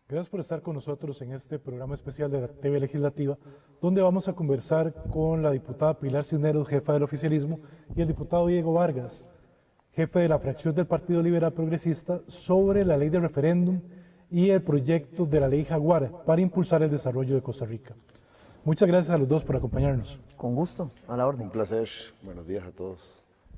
Gracias por estar con nosotros en este programa especial de la TV Legislativa, donde vamos a conversar con la diputada Pilar Cisneros, jefa del oficialismo, y el diputado Diego Vargas, jefe de la fracción del Partido Liberal Progresista, sobre la ley de referéndum y el proyecto de la ley Jaguar para impulsar el desarrollo de Costa Rica. Muchas gracias a los dos por acompañarnos. Con gusto, a la orden. Un placer. Buenos días a todos.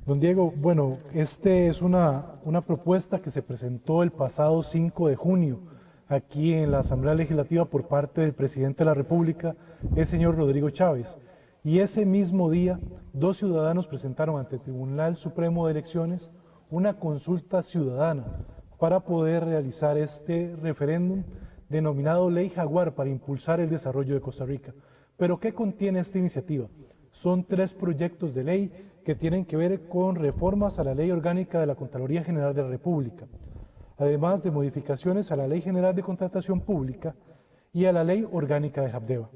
Don Diego, bueno, este es una propuesta que se presentó el pasado 5 de junio aquí en la Asamblea Legislativa por parte del presidente de la República, el señor Rodrigo Chávez. Y ese mismo día, dos ciudadanos presentaron ante el Tribunal Supremo de Elecciones una consulta ciudadana para poder realizar este referéndum denominado Ley Jaguar para impulsar el desarrollo de Costa Rica. ¿Pero qué contiene esta iniciativa? Son 3 proyectos de ley que tienen que ver con reformas a la Ley Orgánica de la Contraloría General de la República, además de modificaciones a la Ley General de Contratación Pública y a la Ley Orgánica de Habdeba.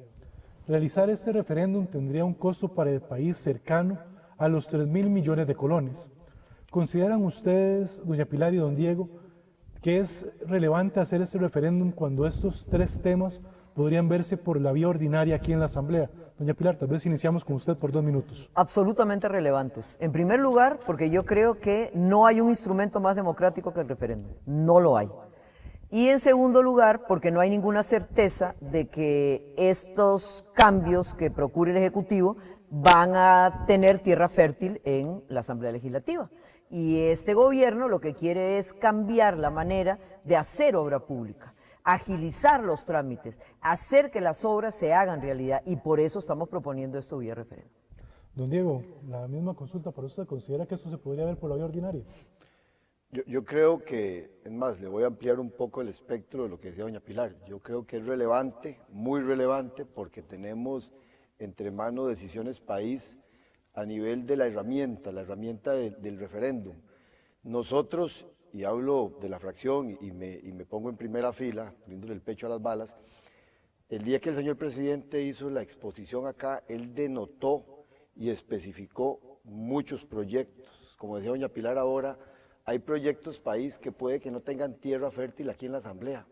Realizar este referéndum tendría un costo para el país cercano a los 3.000 millones de colones. ¿Consideran ustedes, doña Pilar y don Diego, que es relevante hacer este referéndum cuando estos 3 temas podrían verse por la vía ordinaria aquí en la Asamblea? Doña Pilar, tal vez iniciamos con usted por 2 minutos. Absolutamente relevantes. En primer lugar, porque yo creo que no hay un instrumento más democrático que el referéndum. No lo hay. Y en segundo lugar, porque no hay ninguna certeza de que estos cambios que procure el Ejecutivo van a tener tierra fértil en la Asamblea Legislativa. Y este gobierno lo que quiere es cambiar la manera de hacer obra pública, agilizar los trámites, hacer que las obras se hagan realidad, y por eso estamos proponiendo esto vía referéndum. Don Diego, la misma consulta para usted, ¿considera que esto se podría ver por la vía ordinaria? Yo creo que, es más, le voy a ampliar un poco el espectro de lo que decía doña Pilar. Yo creo que es relevante, muy relevante, porque tenemos entre manos decisiones país a nivel de la herramienta del referéndum. Nosotros, y hablo de la fracción y me pongo en primera fila, poniéndole el pecho a las balas, el día que el señor presidente hizo la exposición acá, él denotó y especificó muchos proyectos. Como decía doña Pilar ahora, hay proyectos país que puede que no tengan tierra fértil aquí en la Asamblea.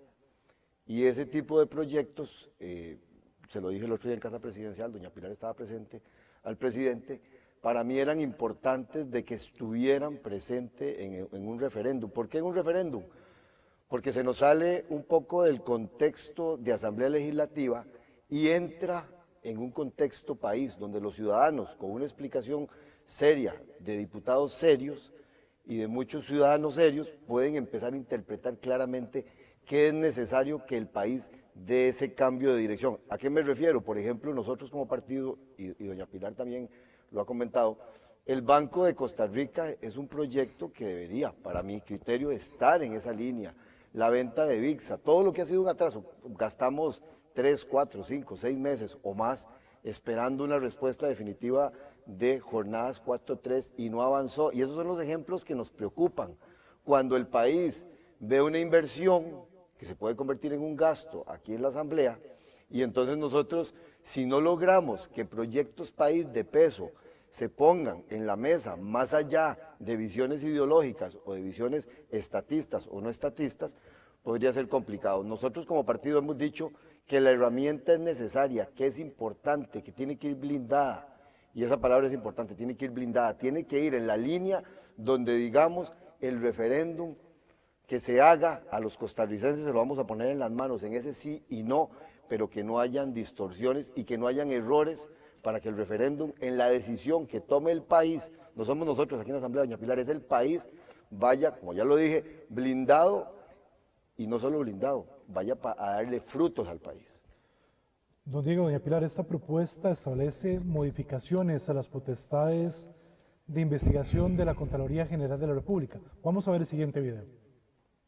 Y ese tipo de proyectos, se lo dije el otro día en Casa Presidencial, doña Pilar estaba presente, al presidente, para mí eran importantes de que estuvieran presentes en un referéndum. ¿Por qué en un referéndum? Porque se nos sale un poco del contexto de Asamblea Legislativa y entra en un contexto país, donde los ciudadanos, con una explicación seria de diputados serios y de muchos ciudadanos serios, pueden empezar a interpretar claramente qué es necesario que el país dé ese cambio de dirección. ¿A qué me refiero? Por ejemplo, nosotros como partido, y doña Pilar también lo ha comentado, el Banco de Costa Rica es un proyecto que debería, para mi criterio, estar en esa línea. La venta de VIXA, todo lo que ha sido un atraso, gastamos 3, 4, 5, 6 meses o más esperando una respuesta definitiva de jornadas 4.3 y no avanzó. Y esos son los ejemplos que nos preocupan. Cuando el país ve una inversión que se puede convertir en un gasto aquí en la Asamblea, y entonces nosotros, si no logramos que proyectos país de peso se pongan en la mesa, más allá de visiones ideológicas o de visiones estatistas o no estatistas, podría ser complicado. Nosotros como partido hemos dicho que la herramienta es necesaria, que es importante, que tiene que ir blindada, y esa palabra es importante, tiene que ir blindada, tiene que ir en la línea donde digamos el referéndum que se haga a los costarricenses se lo vamos a poner en las manos, en ese sí y no, pero que no hayan distorsiones y que no hayan errores para que el referéndum, en la decisión que tome el país, no somos nosotros aquí en la Asamblea, doña Pilar, es el país, vaya, como ya lo dije, blindado, y no solo blindado, vaya a darle frutos al país. Don Diego, doña Pilar, esta propuesta establece modificaciones a las potestades de investigación de la Contraloría General de la República. Vamos a ver el siguiente video.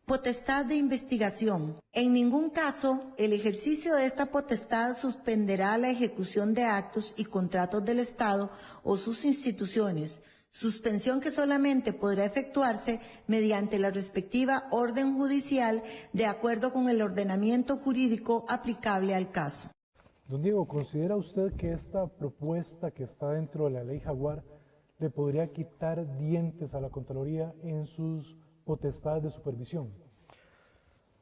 Potestad de investigación. En ningún caso, el ejercicio de esta potestad suspenderá la ejecución de actos y contratos del Estado o sus instituciones, suspensión que solamente podrá efectuarse mediante la respectiva orden judicial de acuerdo con el ordenamiento jurídico aplicable al caso. Don Diego, ¿considera usted que esta propuesta que está dentro de la ley Jaguar le podría quitar dientes a la Contraloría en sus potestades de supervisión?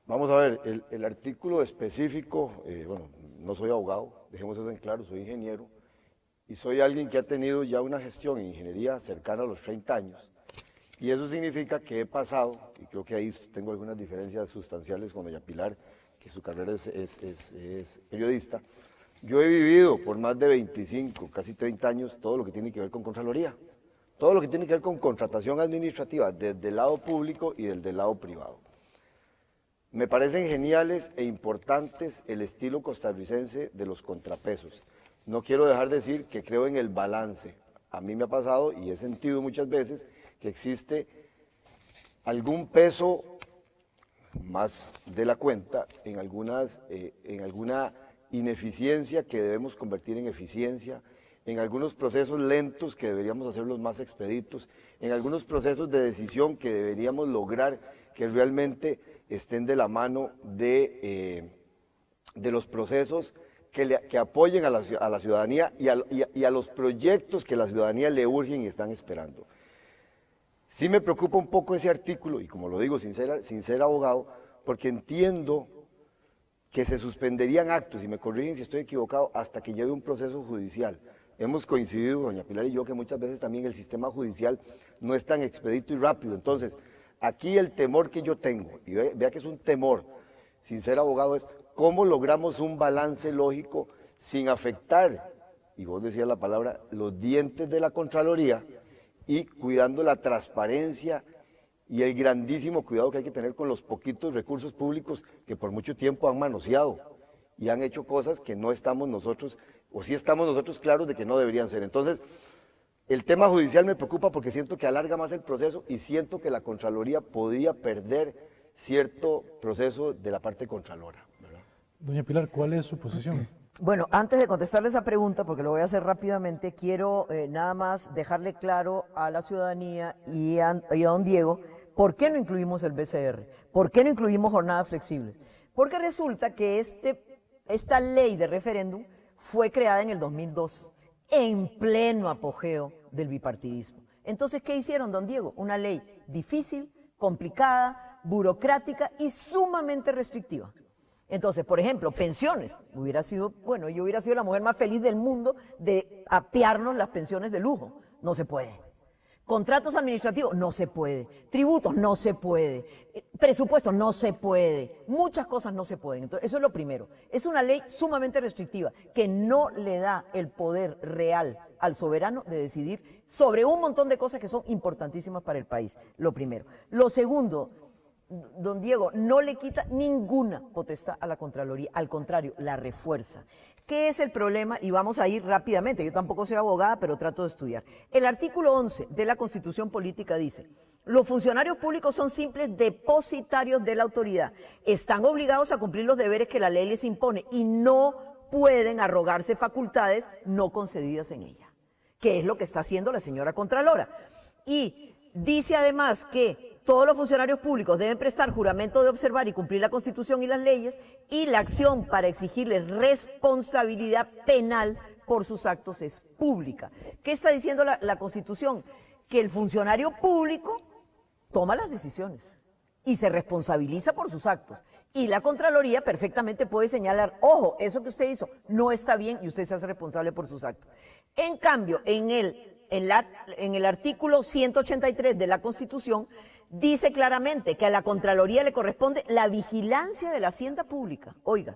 Vamos a ver, el artículo específico, bueno, no soy abogado, dejemos eso en claro, soy ingeniero, y soy alguien que ha tenido ya una gestión en ingeniería cercana a los 30 años, y eso significa que he pasado, y creo que ahí tengo algunas diferencias sustanciales con doña Pilar, que su carrera es periodista. Yo he vivido por más de 25, casi 30 años, todo lo que tiene que ver con Contraloría, todo lo que tiene que ver con contratación administrativa, desde el lado público y del lado privado. Me parecen geniales e importantes el estilo costarricense de los contrapesos. No quiero dejar de decir que creo en el balance. A mí me ha pasado y he sentido muchas veces que existe algún peso más de la cuenta en alguna ineficiencia que debemos convertir en eficiencia, en algunos procesos lentos que deberíamos hacerlos más expeditos, en algunos procesos de decisión que deberíamos lograr que realmente estén de la mano de los procesos que apoyen a la ciudadanía y a los proyectos que la ciudadanía le urgen y están esperando. Sí me preocupa un poco ese artículo, y como lo digo sin ser abogado, porque entiendo que se suspenderían actos, y me corrigen si estoy equivocado, hasta que lleve un proceso judicial. Hemos coincidido, doña Pilar y yo, que muchas veces también el sistema judicial no es tan expedito y rápido. Entonces, aquí el temor que yo tengo, y vea que es un temor, sin ser abogado, es cómo logramos un balance lógico sin afectar, y vos decías la palabra, los dientes de la Contraloría, y cuidando la transparencia y el grandísimo cuidado que hay que tener con los poquitos recursos públicos que por mucho tiempo han manoseado y han hecho cosas que no estamos nosotros, o sí estamos nosotros claros de que no deberían ser. Entonces, el tema judicial me preocupa porque siento que alarga más el proceso y siento que la Contraloría podría perder cierto proceso de la parte contralora, ¿verdad? Doña Pilar, ¿cuál es su posición? Bueno, antes de contestarle esa pregunta, porque lo voy a hacer rápidamente, quiero nada más dejarle claro a la ciudadanía y a don Diego por qué no incluimos el BCR, por qué no incluimos jornadas flexibles. Porque resulta que esta ley de referéndum fue creada en el 2002, en pleno apogeo del bipartidismo. Entonces, ¿qué hicieron, don Diego? Una ley difícil, complicada, burocrática y sumamente restrictiva. Entonces, por ejemplo, pensiones. Hubiera sido, bueno, yo hubiera sido la mujer más feliz del mundo de apearnos las pensiones de lujo. No se puede. Contratos administrativos, no se puede. Tributos, no se puede. Presupuestos, no se puede. Muchas cosas no se pueden. Entonces, eso es lo primero. Es una ley sumamente restrictiva que no le da el poder real al soberano de decidir sobre un montón de cosas que son importantísimas para el país. Lo primero. Lo segundo, don Diego, no le quita ninguna potestad a la Contraloría, al contrario, la refuerza. ¿Qué es el problema? Y vamos a ir rápidamente, yo tampoco soy abogada, pero trato de estudiar. El artículo 11 de la Constitución Política dice: los funcionarios públicos son simples depositarios de la autoridad, están obligados a cumplir los deberes que la ley les impone y no pueden arrogarse facultades no concedidas en ella, que es lo que está haciendo la señora Contralora. Y dice además que todos los funcionarios públicos deben prestar juramento de observar y cumplir la Constitución y las leyes, y la acción para exigirles responsabilidad penal por sus actos es pública. ¿Qué está diciendo la Constitución? Que el funcionario público toma las decisiones y se responsabiliza por sus actos. Y la Contraloría perfectamente puede señalar: ojo, eso que usted hizo no está bien, y usted se hace responsable por sus actos. En cambio, en el artículo 183 de la Constitución, dice claramente que a la Contraloría le corresponde la vigilancia de la hacienda pública, oiga,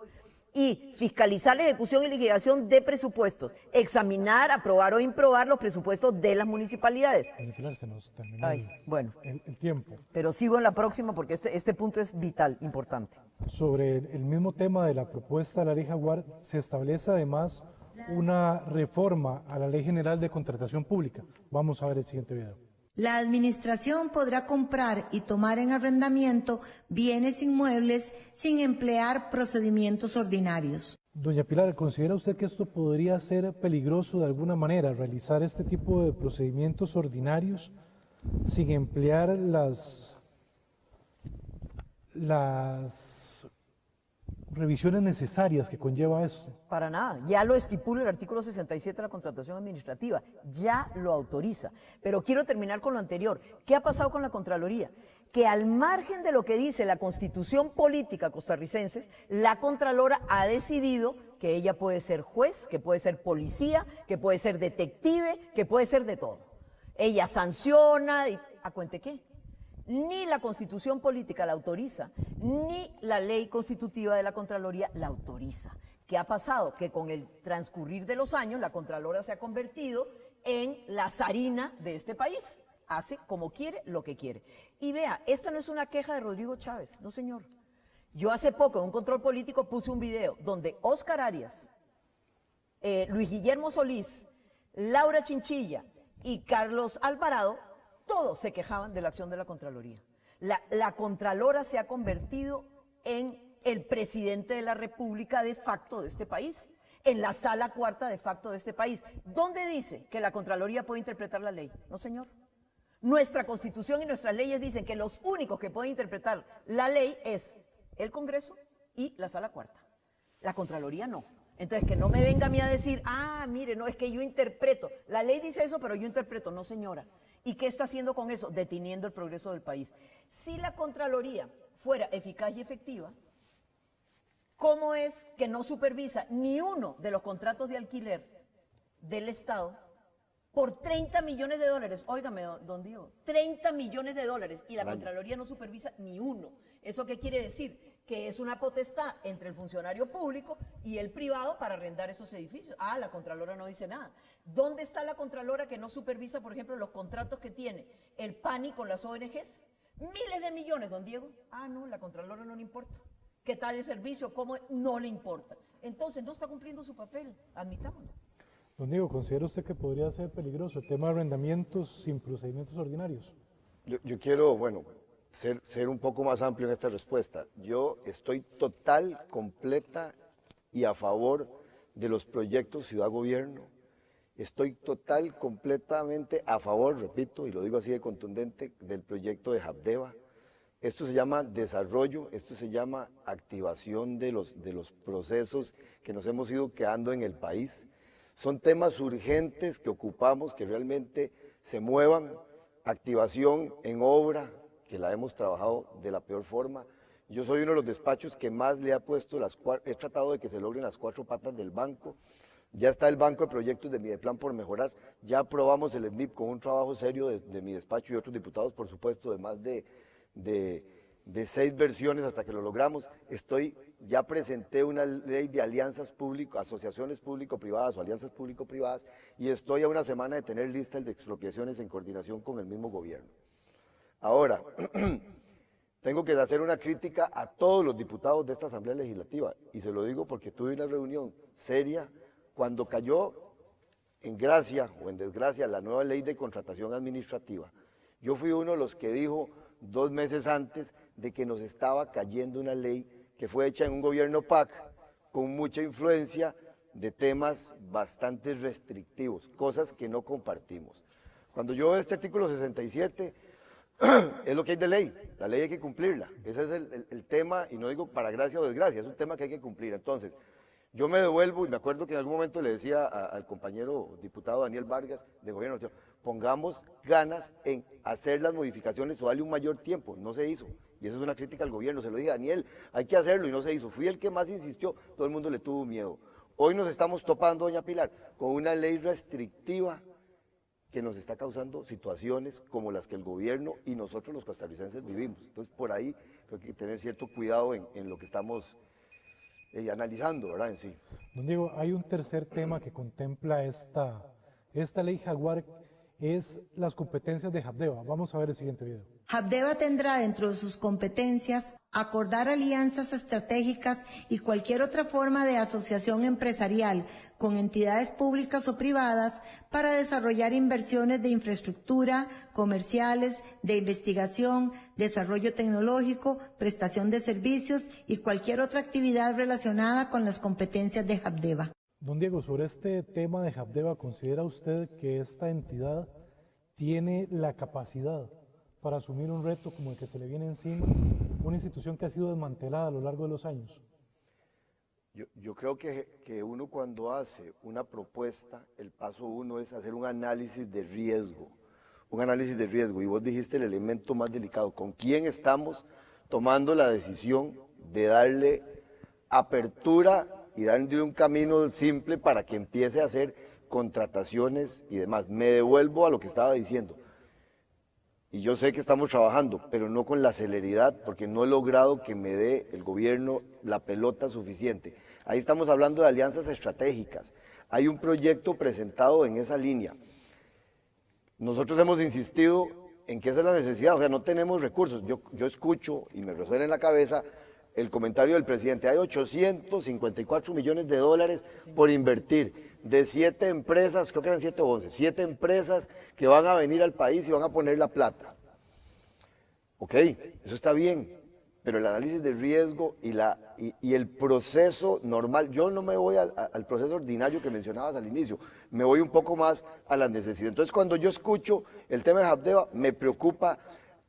y fiscalizar la ejecución y liquidación de presupuestos, examinar, aprobar o improbar los presupuestos de las municipalidades. Pilar, se nos terminó el tiempo. Pero sigo en la próxima porque este punto es vital, importante. Sobre el mismo tema de la propuesta de la Ley Jaguar, se establece además una reforma a la Ley General de Contratación Pública. Vamos a ver el siguiente video. La administración podrá comprar y tomar en arrendamiento bienes inmuebles sin emplear procedimientos ordinarios. Doña Pilar, ¿considera usted que esto podría ser peligroso de alguna manera, realizar este tipo de procedimientos ordinarios sin emplear las revisiones necesarias que conlleva esto. Para nada, ya lo estipula el artículo 67 de la contratación administrativa, ya lo autoriza. Pero quiero terminar con lo anterior. ¿Qué ha pasado con la Contraloría? Que al margen de lo que dice la Constitución política costarricense, la Contralora ha decidido que ella puede ser juez, que puede ser policía, que puede ser detective, que puede ser de todo. Ella sanciona, y, ¿a cuente qué? Ni la Constitución política la autoriza, ni la ley constitutiva de la Contraloría la autoriza. ¿Qué ha pasado? Que con el transcurrir de los años la Contralora se ha convertido en la zarina de este país. Hace como quiere, lo que quiere. Y vea, esta no es una queja de Rodrigo Chávez, no señor. Yo hace poco en un control político puse un video donde Óscar Arias, Luis Guillermo Solís, Laura Chinchilla y Carlos Alvarado, todos se quejaban de la acción de la Contraloría. La Contralora se ha convertido en el presidente de la República de facto de este país, en la sala cuarta de facto de este país. ¿Dónde dice que la Contraloría puede interpretar la ley? No, señor. Nuestra Constitución y nuestras leyes dicen que los únicos que pueden interpretar la ley es el Congreso y la Sala Cuarta. La Contraloría no. Entonces, que no me venga a mí a decir, mire, no, es que yo interpreto. La ley dice eso, pero yo interpreto. No, señora. ¿Y qué está haciendo con eso? Deteniendo el progreso del país. Si la Contraloría fuera eficaz y efectiva, ¿cómo es que no supervisa ni uno de los contratos de alquiler del Estado por 30 millones de dólares? Óigame, don Diego, 30 millones de dólares y la Contraloría no supervisa ni uno. ¿Eso qué quiere decir? Que es una potestad entre el funcionario público y el privado para arrendar esos edificios. La Contralora no dice nada. ¿Dónde está la Contralora que no supervisa, por ejemplo, los contratos que tiene el PANI con las ONGs? Miles de millones, don Diego. No, la Contralora no le importa. ¿Qué tal el servicio? ¿Cómo? No le importa. Entonces, no está cumpliendo su papel, admitámoslo. Don Diego, ¿considera usted que podría ser peligroso el tema de arrendamientos sin procedimientos ordinarios? Yo quiero, ser un poco más amplio en esta respuesta. Yo estoy total, completa y a favor de los proyectos ciudad-gobierno. Estoy total, completamente a favor, repito, y lo digo así de contundente, del proyecto de Habdeba. Esto se llama desarrollo, esto se llama activación de los procesos que nos hemos ido quedando en el país. Son temas urgentes que ocupamos, que realmente se muevan, activación en obra, que la hemos trabajado de la peor forma. Yo soy uno de los despachos que más le ha puesto he tratado de que se logren las 4 patas del banco. Ya está el banco de proyectos de Mideplan por mejorar, ya aprobamos el SNIP con un trabajo serio de mi despacho y otros diputados, por supuesto, de más de 6 versiones hasta que lo logramos. Ya presenté una ley de alianzas asociaciones público-privadas o alianzas público-privadas, y estoy a una semana de tener lista el de expropiaciones en coordinación con el mismo gobierno. Ahora, tengo que hacer una crítica a todos los diputados de esta Asamblea Legislativa, y se lo digo porque tuve una reunión seria cuando cayó en gracia o en desgracia la nueva ley de contratación administrativa. Yo fui uno de los que dijo 2 meses antes de que nos estaba cayendo una ley que fue hecha en un gobierno PAC con mucha influencia de temas bastante restrictivos, cosas que no compartimos. Cuando yo veo este artículo 67, es lo que hay de ley, la ley hay que cumplirla. Ese es el tema, y no digo para gracia o desgracia, es un tema que hay que cumplir. Entonces, yo me devuelvo, y me acuerdo que en algún momento le decía al compañero diputado Daniel Vargas de Gobierno, pongamos ganas en hacer las modificaciones o darle un mayor tiempo. No se hizo, y eso es una crítica al gobierno. Se lo dije, Daniel, hay que hacerlo, y no se hizo. Fui el que más insistió, todo el mundo le tuvo miedo. Hoy nos estamos topando, doña Pilar, con una ley restrictiva que nos está causando situaciones como las que el gobierno y nosotros los costarricenses vivimos. Entonces, por ahí creo que hay que tener cierto cuidado en lo que estamos analizando, ¿verdad? En sí. Don Diego, hay un tercer tema que contempla esta ley Jaguar, es las competencias de Habdeba. Vamos a ver el siguiente video. Habdeba tendrá dentro de sus competencias acordar alianzas estratégicas y cualquier otra forma de asociación empresarial con entidades públicas o privadas para desarrollar inversiones de infraestructura, comerciales, de investigación, desarrollo tecnológico, prestación de servicios y cualquier otra actividad relacionada con las competencias de Habdeba. Don Diego, sobre este tema de Habdeba, ¿considera usted que esta entidad tiene la capacidad para asumir un reto como el que se le viene encima, una institución que ha sido desmantelada a lo largo de los años? Yo creo que uno cuando hace una propuesta, el paso uno es hacer un análisis de riesgo. Un análisis de riesgo. Y vos dijiste el elemento más delicado. ¿Con quién estamos tomando la decisión de darle apertura y darle un camino simple para que empiece a hacer contrataciones y demás? Me devuelvo a lo que estaba diciendo. Y yo sé que estamos trabajando, pero no con la celeridad, porque no he logrado que me dé el gobierno la pelota suficiente. Ahí estamos hablando de alianzas estratégicas. Hay un proyecto presentado en esa línea. Nosotros hemos insistido en que esa es la necesidad, o sea, no tenemos recursos. Yo escucho y me resuena en la cabeza el comentario del presidente. Hay 854 millones de dólares por invertir de 7 empresas, creo que eran 7 o 11, 7 empresas que van a venir al país y van a poner la plata. Ok, eso está bien, pero el análisis de riesgo y el proceso normal, yo no me voy al proceso ordinario que mencionabas al inicio, me voy un poco más a las necesidades. Entonces, cuando yo escucho el tema de Habdeba, me preocupa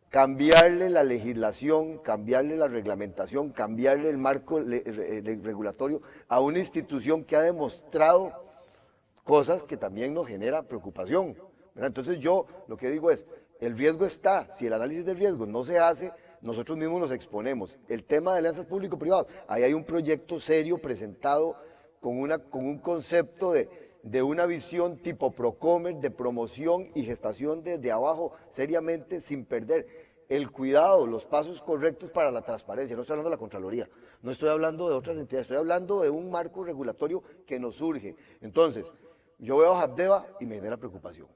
cambiarle la legislación, cambiarle la reglamentación, cambiarle el marco regulatorio a una institución que ha demostrado cosas que también nos genera preocupación, ¿verdad? Entonces yo lo que digo es, el riesgo está, si el análisis de riesgo no se hace, nosotros mismos nos exponemos. El tema de alianzas público-privadas, ahí hay un proyecto serio presentado con un concepto de una visión tipo Procomer, de promoción y gestación desde abajo, seriamente, sin perder el cuidado, los pasos correctos para la transparencia. No estoy hablando de la Contraloría, no estoy hablando de otras entidades, estoy hablando de un marco regulatorio que nos surge. Entonces, yo veo a Habdeba y me genera preocupación.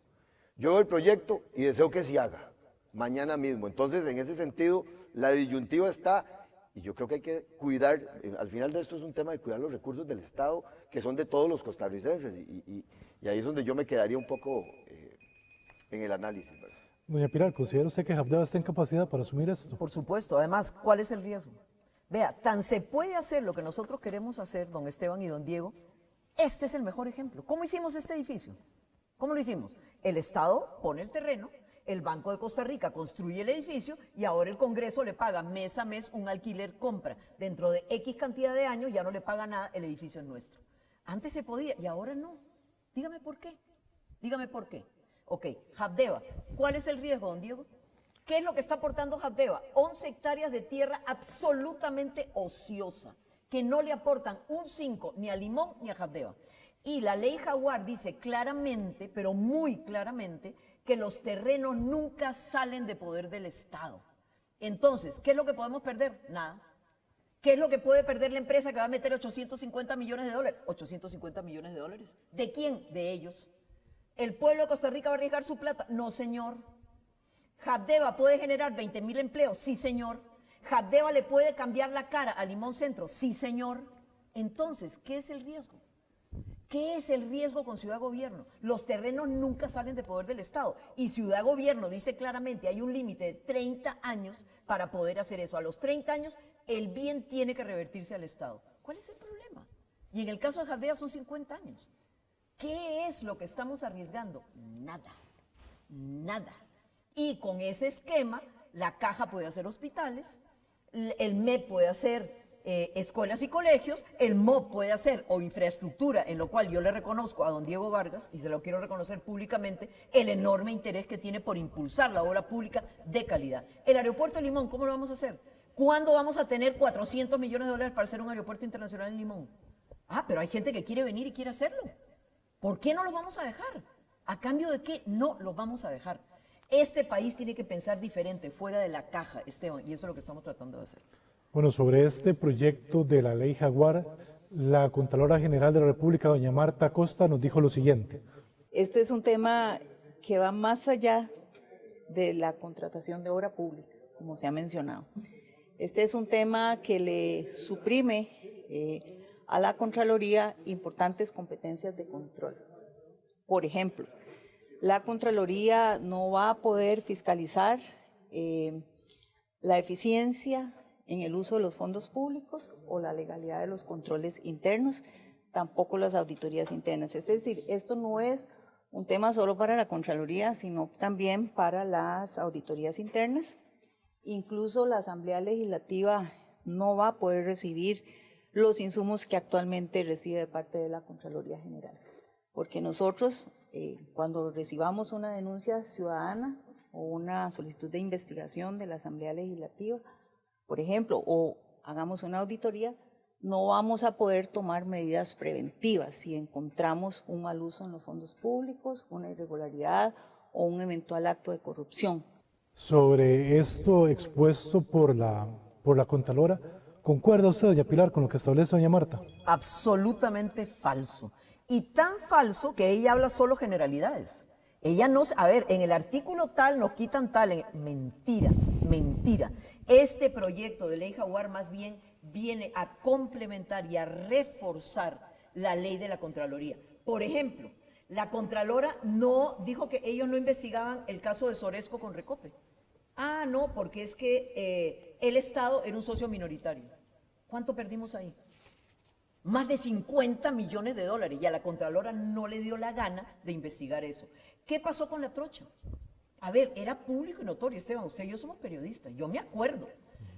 Yo veo el proyecto y deseo que se haga, mañana mismo. Entonces, en ese sentido, la disyuntiva está, y yo creo que hay que cuidar, al final de esto es un tema de cuidar los recursos del Estado, que son de todos los costarricenses, y ahí es donde yo me quedaría un poco en el análisis, ¿verdad? Doña Pilar, ¿considera usted que Habdeba está en capacidad para asumir esto? Por supuesto. Además, ¿cuál es el riesgo? Vea, tan se puede hacer lo que nosotros queremos hacer, don Esteban y don Diego. Este es el mejor ejemplo. ¿Cómo hicimos este edificio? ¿Cómo lo hicimos? El Estado pone el terreno, el Banco de Costa Rica construye el edificio y ahora el Congreso le paga mes a mes un alquiler compra. Dentro de X cantidad de años ya no le paga nada, el edificio es nuestro. Antes se podía y ahora no. Dígame por qué. Dígame por qué. Ok, Habdeba. ¿Cuál es el riesgo, don Diego? ¿Qué es lo que está aportando Habdeba? 11 hectáreas de tierra absolutamente ociosa, que no le aportan un 5 ni a Limón ni a Habdeba. Y la ley Jaguar dice claramente, pero muy claramente, que los terrenos nunca salen de poder del Estado. Entonces, ¿qué es lo que podemos perder? Nada. ¿Qué es lo que puede perder la empresa que va a meter 850 millones de dólares? 850 millones de dólares. ¿De quién? De ellos. ¿El pueblo de Costa Rica va a arriesgar su plata? No, señor. ¿Habdeba puede generar 20.000 empleos? Sí, señor. ¿Habdeba le puede cambiar la cara a Limón Centro? Sí, señor. Entonces, ¿qué es el riesgo? ¿Qué es el riesgo con Ciudad Gobierno? Los terrenos nunca salen de poder del Estado. Y Ciudad Gobierno dice claramente, hay un límite de 30 años para poder hacer eso. A los 30 años, el bien tiene que revertirse al Estado. ¿Cuál es el problema? Y en el caso de Habdeba son 50 años. ¿Qué es lo que estamos arriesgando? Nada. Nada. Y con ese esquema, la Caja puede hacer hospitales, el MEP puede hacer escuelas y colegios, el MOP puede hacer o infraestructura, en lo cual yo le reconozco a don Diego Vargas, y se lo quiero reconocer públicamente, el enorme interés que tiene por impulsar la obra pública de calidad. El aeropuerto de Limón, ¿cómo lo vamos a hacer? ¿Cuándo vamos a tener 400 millones de dólares para hacer un aeropuerto internacional en Limón? Ah, pero hay gente que quiere venir y quiere hacerlo. ¿Por qué no lo vamos a dejar? ¿A cambio de qué? No lo vamos a dejar. Este país tiene que pensar diferente, fuera de la caja, Esteban, y eso es lo que estamos tratando de hacer. Bueno, sobre este proyecto de la ley Jaguar, la Contralora General de la República, doña Marta Acosta, nos dijo lo siguiente. Este es un tema que va más allá de la contratación de obra pública, como se ha mencionado. Este es un tema que le suprime a la Contraloría importantes competencias de control. Por ejemplo, la Contraloría no va a poder fiscalizar la eficiencia en el uso de los fondos públicos o la legalidad de los controles internos, tampoco las auditorías internas. Es decir, esto no es un tema solo para la Contraloría, sino también para las auditorías internas. Incluso la Asamblea Legislativa no va a poder recibir los insumos que actualmente recibe de parte de la Contraloría General. Porque nosotros, cuando recibamos una denuncia ciudadana o una solicitud de investigación de la Asamblea Legislativa, por ejemplo, o hagamos una auditoría, no vamos a poder tomar medidas preventivas si encontramos un mal uso en los fondos públicos, una irregularidad o un eventual acto de corrupción. Sobre esto expuesto por la Contralora, ¿concuerda usted, doña Pilar, con lo que establece doña Marta? Absolutamente falso. Y tan falso que ella habla solo generalidades. Ella no, a ver, en el artículo tal nos quitan tal, mentira, mentira. Este proyecto de ley Jaguar más bien viene a complementar y a reforzar la ley de la Contraloría. Por ejemplo, la Contralora no dijo que ellos no investigaban el caso de Soresco con Recope. Ah, no, porque es que el Estado era un socio minoritario. ¿Cuánto perdimos ahí? Más de 50 millones de dólares y a la Contralora no le dio la gana de investigar eso. ¿Qué pasó con la trocha? A ver, era público y notorio, Esteban, usted y yo somos periodistas, yo me acuerdo.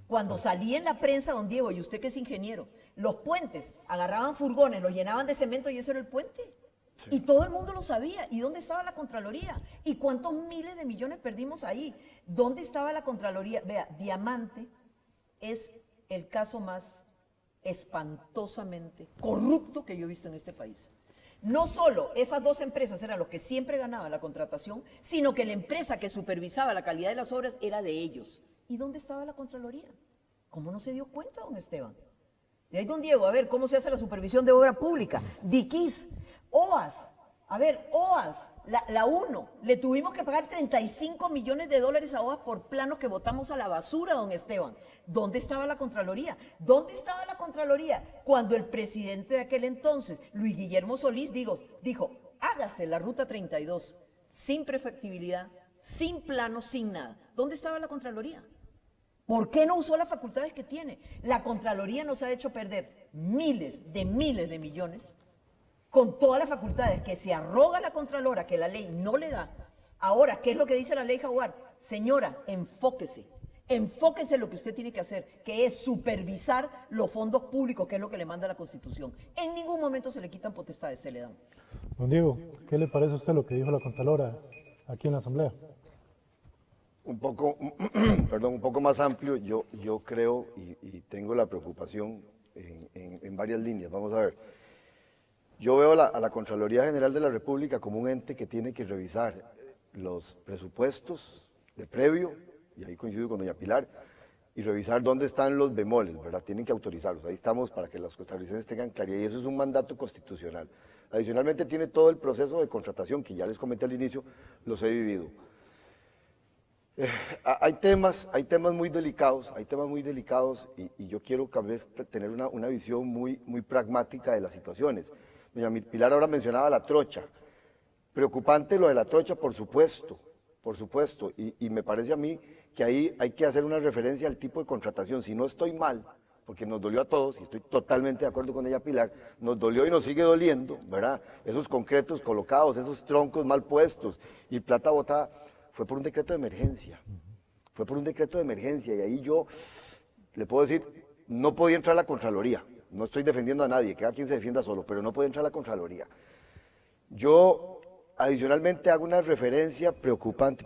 Cuando salí en la prensa, don Diego, y usted que es ingeniero, los puentes agarraban furgones, los llenaban de cemento y ese era el puente. Sí. Y todo el mundo lo sabía. ¿Y dónde estaba la Contraloría? ¿Y cuántos miles de millones perdimos ahí? ¿Dónde estaba la Contraloría? Vea, Diamante es el caso más espantosamente corrupto que yo he visto en este país. No solo esas dos empresas eran los que siempre ganaban la contratación, sino que la empresa que supervisaba la calidad de las obras era de ellos. ¿Y dónde estaba la Contraloría? ¿Cómo no se dio cuenta, don Esteban? De ahí, don Diego, a ver, ¿cómo se hace la supervisión de obra pública? DIQIS, OAS, a ver, OAS, la 1, le tuvimos que pagar 35 millones de dólares a OAS por planos que botamos a la basura, don Esteban. ¿Dónde estaba la Contraloría? ¿Dónde estaba la Contraloría? Cuando el presidente de aquel entonces, Luis Guillermo Solís, dijo, hágase la Ruta 32, sin prefectibilidad, sin plano, sin nada. ¿Dónde estaba la Contraloría? ¿Por qué no usó las facultades que tiene? La Contraloría nos ha hecho perder miles de millones con todas las facultades que se arroga la Contralora, que la ley no le da. Ahora, ¿qué es lo que dice la ley Jaguar? Señora, enfóquese en lo que usted tiene que hacer, que es supervisar los fondos públicos, que es lo que le manda la Constitución. En ningún momento se le quitan potestades, se le dan. Don Diego, ¿qué le parece a usted lo que dijo la Contralora aquí en la Asamblea? Un poco más amplio, yo creo y tengo la preocupación en varias líneas. Vamos a ver. Yo veo a la Contraloría General de la República como un ente que tiene que revisar los presupuestos de previo, y ahí coincido con doña Pilar, y revisar dónde están los bemoles, ¿verdad? Tienen que autorizarlos. Ahí estamos para que los costarricenses tengan claridad, y eso es un mandato constitucional. Adicionalmente tiene todo el proceso de contratación, que ya les comenté al inicio, los he vivido. Hay temas muy delicados, y yo quiero tal vez tener una visión muy pragmática de las situaciones. Doña Pilar ahora mencionaba la trocha. Preocupante lo de la trocha, por supuesto, y me parece a mí que ahí hay que hacer una referencia al tipo de contratación. Si no estoy mal, porque nos dolió a todos, y estoy totalmente de acuerdo con doña Pilar, nos dolió y nos sigue doliendo, ¿verdad? Esos concretos colocados, esos troncos mal puestos y plata botada, fue por un decreto de emergencia. Y ahí yo le puedo decir, no podía entrar la Contraloría. No estoy defendiendo a nadie, cada quien se defienda solo, pero no podía entrar la Contraloría. Yo adicionalmente hago una referencia preocupante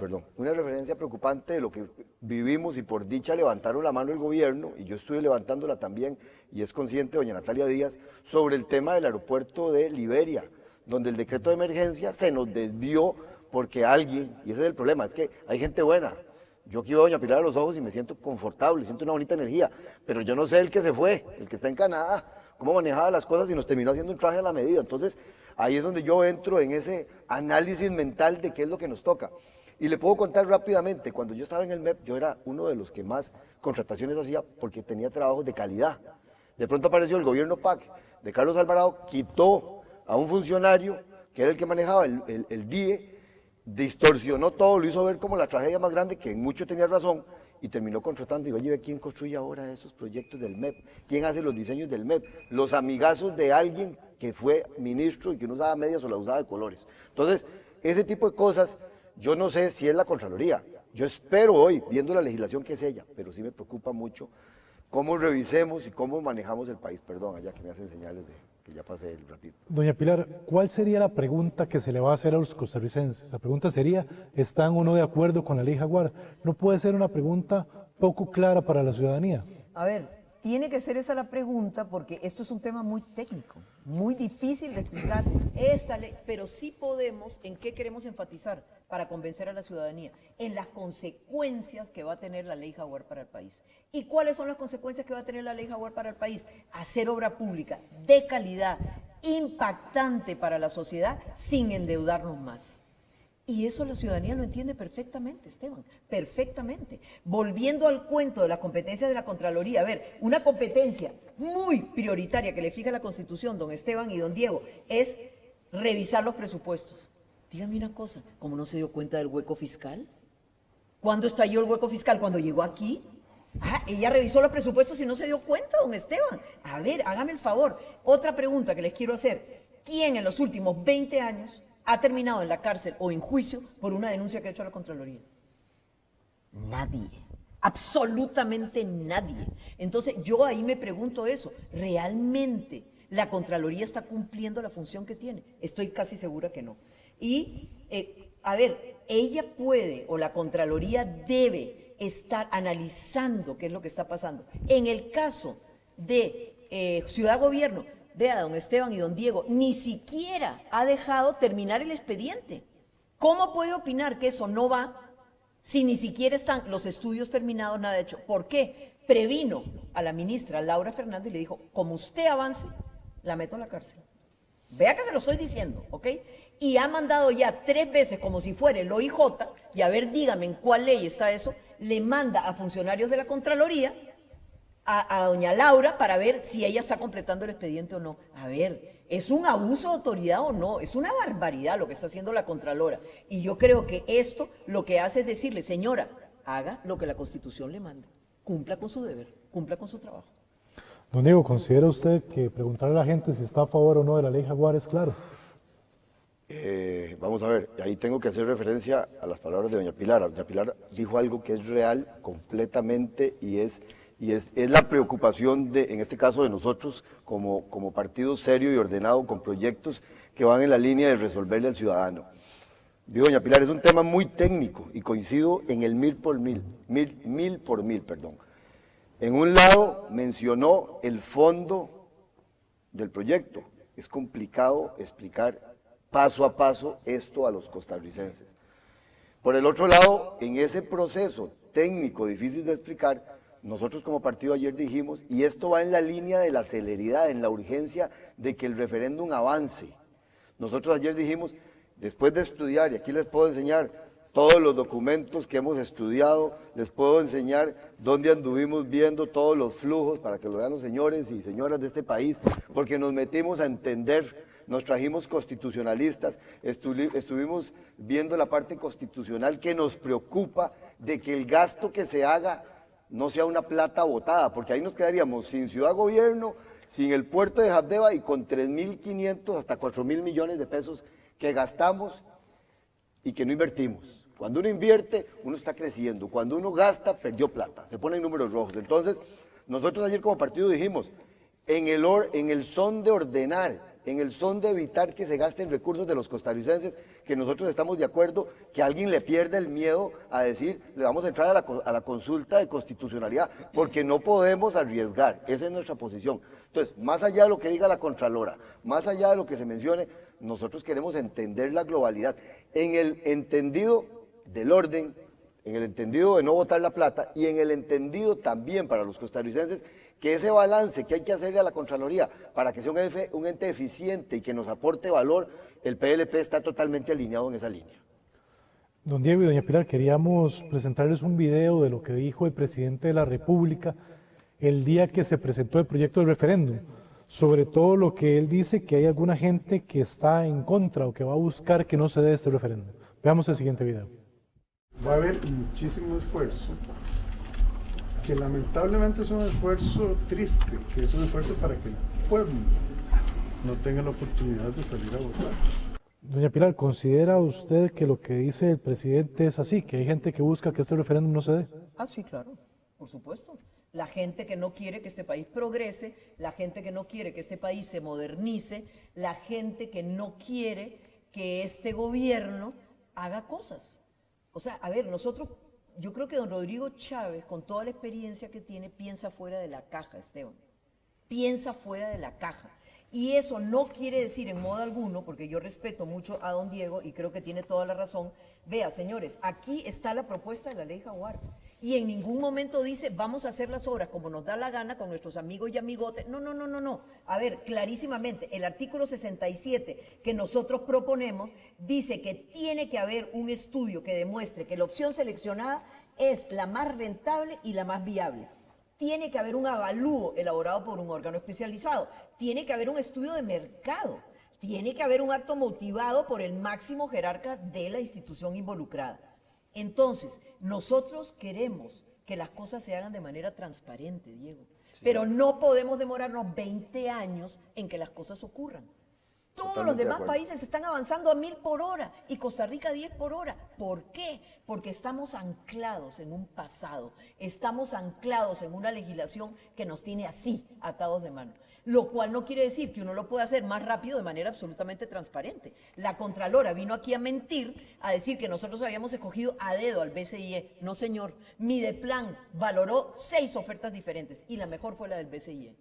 de lo que vivimos, y por dicha levantaron la mano el gobierno, y yo estuve levantándola también, y es consciente doña Natalia Díaz, sobre el tema del aeropuerto de Liberia, donde el decreto de emergencia se nos desvió porque alguien, y ese es el problema, es que hay gente buena. Yo aquí veo a doña Pilar a los ojos y me siento confortable, siento una bonita energía, pero yo no sé el que se fue, el que está en Canadá, cómo manejaba las cosas y nos terminó haciendo un traje a la medida. Entonces, ahí es donde yo entro en ese análisis mental de qué es lo que nos toca. Y le puedo contar rápidamente, cuando yo estaba en el MEP, yo era uno de los que más contrataciones hacía porque tenía trabajos de calidad. De pronto apareció el gobierno PAC de Carlos Alvarado, quitó a un funcionario que era el que manejaba el DIE, distorsionó todo, lo hizo ver como la tragedia más grande, que en mucho tenía razón, y terminó contratando. Y oye, ¿quién construye ahora esos proyectos del MEP? ¿Quién hace los diseños del MEP? Los amigazos de alguien que fue ministro y que no usaba medias o la usaba de colores. Entonces, ese tipo de cosas, yo no sé si es la Contraloría. Yo espero hoy, viendo la legislación, que es ella, pero sí me preocupa mucho cómo revisemos y cómo manejamos el país. Perdón, allá que me hacen señales de que ya pasé el ratito. Doña Pilar, ¿cuál sería la pregunta que se le va a hacer a los costarricenses? La pregunta sería, ¿están o no de acuerdo con la ley Jaguar? No puede ser una pregunta poco clara para la ciudadanía. A ver, tiene que ser esa la pregunta porque esto es un tema muy técnico, muy difícil de explicar esta ley, pero sí podemos, ¿en qué queremos enfatizar para convencer a la ciudadanía? En las consecuencias que va a tener la ley Jaguar para el país. ¿Y cuáles son las consecuencias que va a tener la ley Jaguar para el país? Hacer obra pública de calidad, impactante para la sociedad, sin endeudarnos más. Y eso la ciudadanía lo entiende perfectamente, Esteban, perfectamente. Volviendo al cuento de las competencias de la Contraloría, a ver, una competencia muy prioritaria que le fija la Constitución, don Esteban y don Diego, es revisar los presupuestos. Dígame una cosa, ¿cómo no se dio cuenta del hueco fiscal? ¿Cuándo estalló el hueco fiscal? ¿Cuando llegó aquí? Ah, ella revisó los presupuestos y no se dio cuenta, don Esteban. A ver, hágame el favor. Otra pregunta que les quiero hacer. ¿Quién en los últimos 20 años ha terminado en la cárcel o en juicio por una denuncia que ha hecho la Contraloría? Nadie, absolutamente nadie. Entonces yo ahí me pregunto eso, ¿realmente la Contraloría está cumpliendo la función que tiene? Estoy casi segura que no. Y, a ver, ella puede o la Contraloría debe estar analizando qué es lo que está pasando. En el caso de Ciudad Gobierno, vea, don Esteban y don Diego, ni siquiera ha dejado terminar el expediente. ¿Cómo puede opinar que eso no va si ni siquiera están los estudios terminados, nada hecho? ¿Por qué? Previno a la ministra Laura Fernández y le dijo, como usted avance, la meto a la cárcel. Vea que se lo estoy diciendo, ¿ok? Y ha mandado ya 3 veces, como si fuera el OIJ, y a ver, dígame en cuál ley está eso, le manda a funcionarios de la Contraloría a doña Laura para ver si ella está completando el expediente o no. A ver, ¿es un abuso de autoridad o no? Es una barbaridad lo que está haciendo la Contralora. Y yo creo que esto lo que hace es decirle, señora, haga lo que la Constitución le manda. Cumpla con su deber, cumpla con su trabajo. Don Diego, ¿considera usted que preguntar a la gente si está a favor o no de la ley Jaguar es claro? Vamos a ver, ahí tengo que hacer referencia a las palabras de doña Pilar. Doña Pilar dijo algo que es real completamente y es la preocupación en este caso de nosotros como partido serio y ordenado con proyectos que van en la línea de resolverle al ciudadano. Digo, doña Pilar, es un tema muy técnico y coincido en el mil por mil. En un lado mencionó el fondo del proyecto. Es complicado explicar paso a paso esto a los costarricenses. Por el otro lado, en ese proceso técnico difícil de explicar, nosotros como partido ayer dijimos, y esto va en la línea de la celeridad, en la urgencia de que el referéndum avance. Nosotros ayer dijimos, después de estudiar, y aquí les puedo enseñar todos los documentos que hemos estudiado, les puedo enseñar dónde anduvimos viendo todos los flujos, para que lo vean los señores y señoras de este país, porque nos metimos a entender. Nos trajimos constitucionalistas, estuvimos viendo la parte constitucional que nos preocupa de que el gasto que se haga no sea una plata botada, porque ahí nos quedaríamos sin Ciudad Gobierno, sin el puerto de Jabdeba y con 3.500 hasta 4.000 millones de pesos que gastamos y que no invertimos. Cuando uno invierte, uno está creciendo, cuando uno gasta, perdió plata, se ponen números rojos. Entonces, nosotros ayer como partido dijimos, en el son de ordenar, en el son de evitar que se gasten recursos de los costarricenses, que nosotros estamos de acuerdo que alguien le pierda el miedo a decir, le vamos a entrar a la consulta de constitucionalidad, porque no podemos arriesgar, esa es nuestra posición. Entonces, más allá de lo que diga la Contralora, más allá de lo que se mencione, nosotros queremos entender la globalidad, en el entendido del orden, en el entendido de no botar la plata y en el entendido también para los costarricenses que ese balance que hay que hacerle a la Contraloría para que sea un ente eficiente y que nos aporte valor, el PLP está totalmente alineado en esa línea. Don Diego y doña Pilar, queríamos presentarles un video de lo que dijo el presidente de la República el día que se presentó el proyecto de referéndum, sobre todo lo que él dice que hay alguna gente que está en contra o que va a buscar que no se dé este referéndum. Veamos el siguiente video. Va a haber muchísimo esfuerzo, que lamentablemente es un esfuerzo triste, que es un esfuerzo para que el pueblo no tenga la oportunidad de salir a votar. Doña Pilar, ¿considera usted que lo que dice el presidente es así, que hay gente que busca que este referéndum no se dé? Ah, sí, claro, por supuesto. la gente que no quiere que este país progrese, la gente que no quiere que este país se modernice, la gente que no quiere que este gobierno haga cosas. O sea, a ver, nosotros, yo creo que don Rodrigo Chávez, con toda la experiencia que tiene, piensa fuera de la caja, Esteban. Piensa fuera de la caja. Y eso no quiere decir en modo alguno, porque yo respeto mucho a don Diego y creo que tiene toda la razón. Vea, señores, aquí está la propuesta de la ley Jaguar. Y en ningún momento dice, vamos a hacer las obras como nos da la gana con nuestros amigos y amigotes. No, no, no, no, no. A ver, clarísimamente, el artículo 67 que nosotros proponemos dice que tiene que haber un estudio que demuestre que la opción seleccionada es la más rentable y la más viable. Tiene que haber un avalúo elaborado por un órgano especializado. Tiene que haber un estudio de mercado. Tiene que haber un acto motivado por el máximo jerarca de la institución involucrada. Entonces, nosotros queremos que las cosas se hagan de manera transparente, Diego. Sí, pero no podemos demorarnos 20 años en que las cosas ocurran. Todos los demás países están avanzando a 1000 por hora y Costa Rica 10 por hora. ¿Por qué? Porque estamos anclados en un pasado, estamos anclados en una legislación que nos tiene así, atados de mano. Lo cual no quiere decir que uno lo pueda hacer más rápido de manera absolutamente transparente. La Contralora vino aquí a mentir, a decir que nosotros habíamos escogido a dedo al BCIE. No, señor. Mideplan valoró 6 ofertas diferentes y la mejor fue la del BCIE.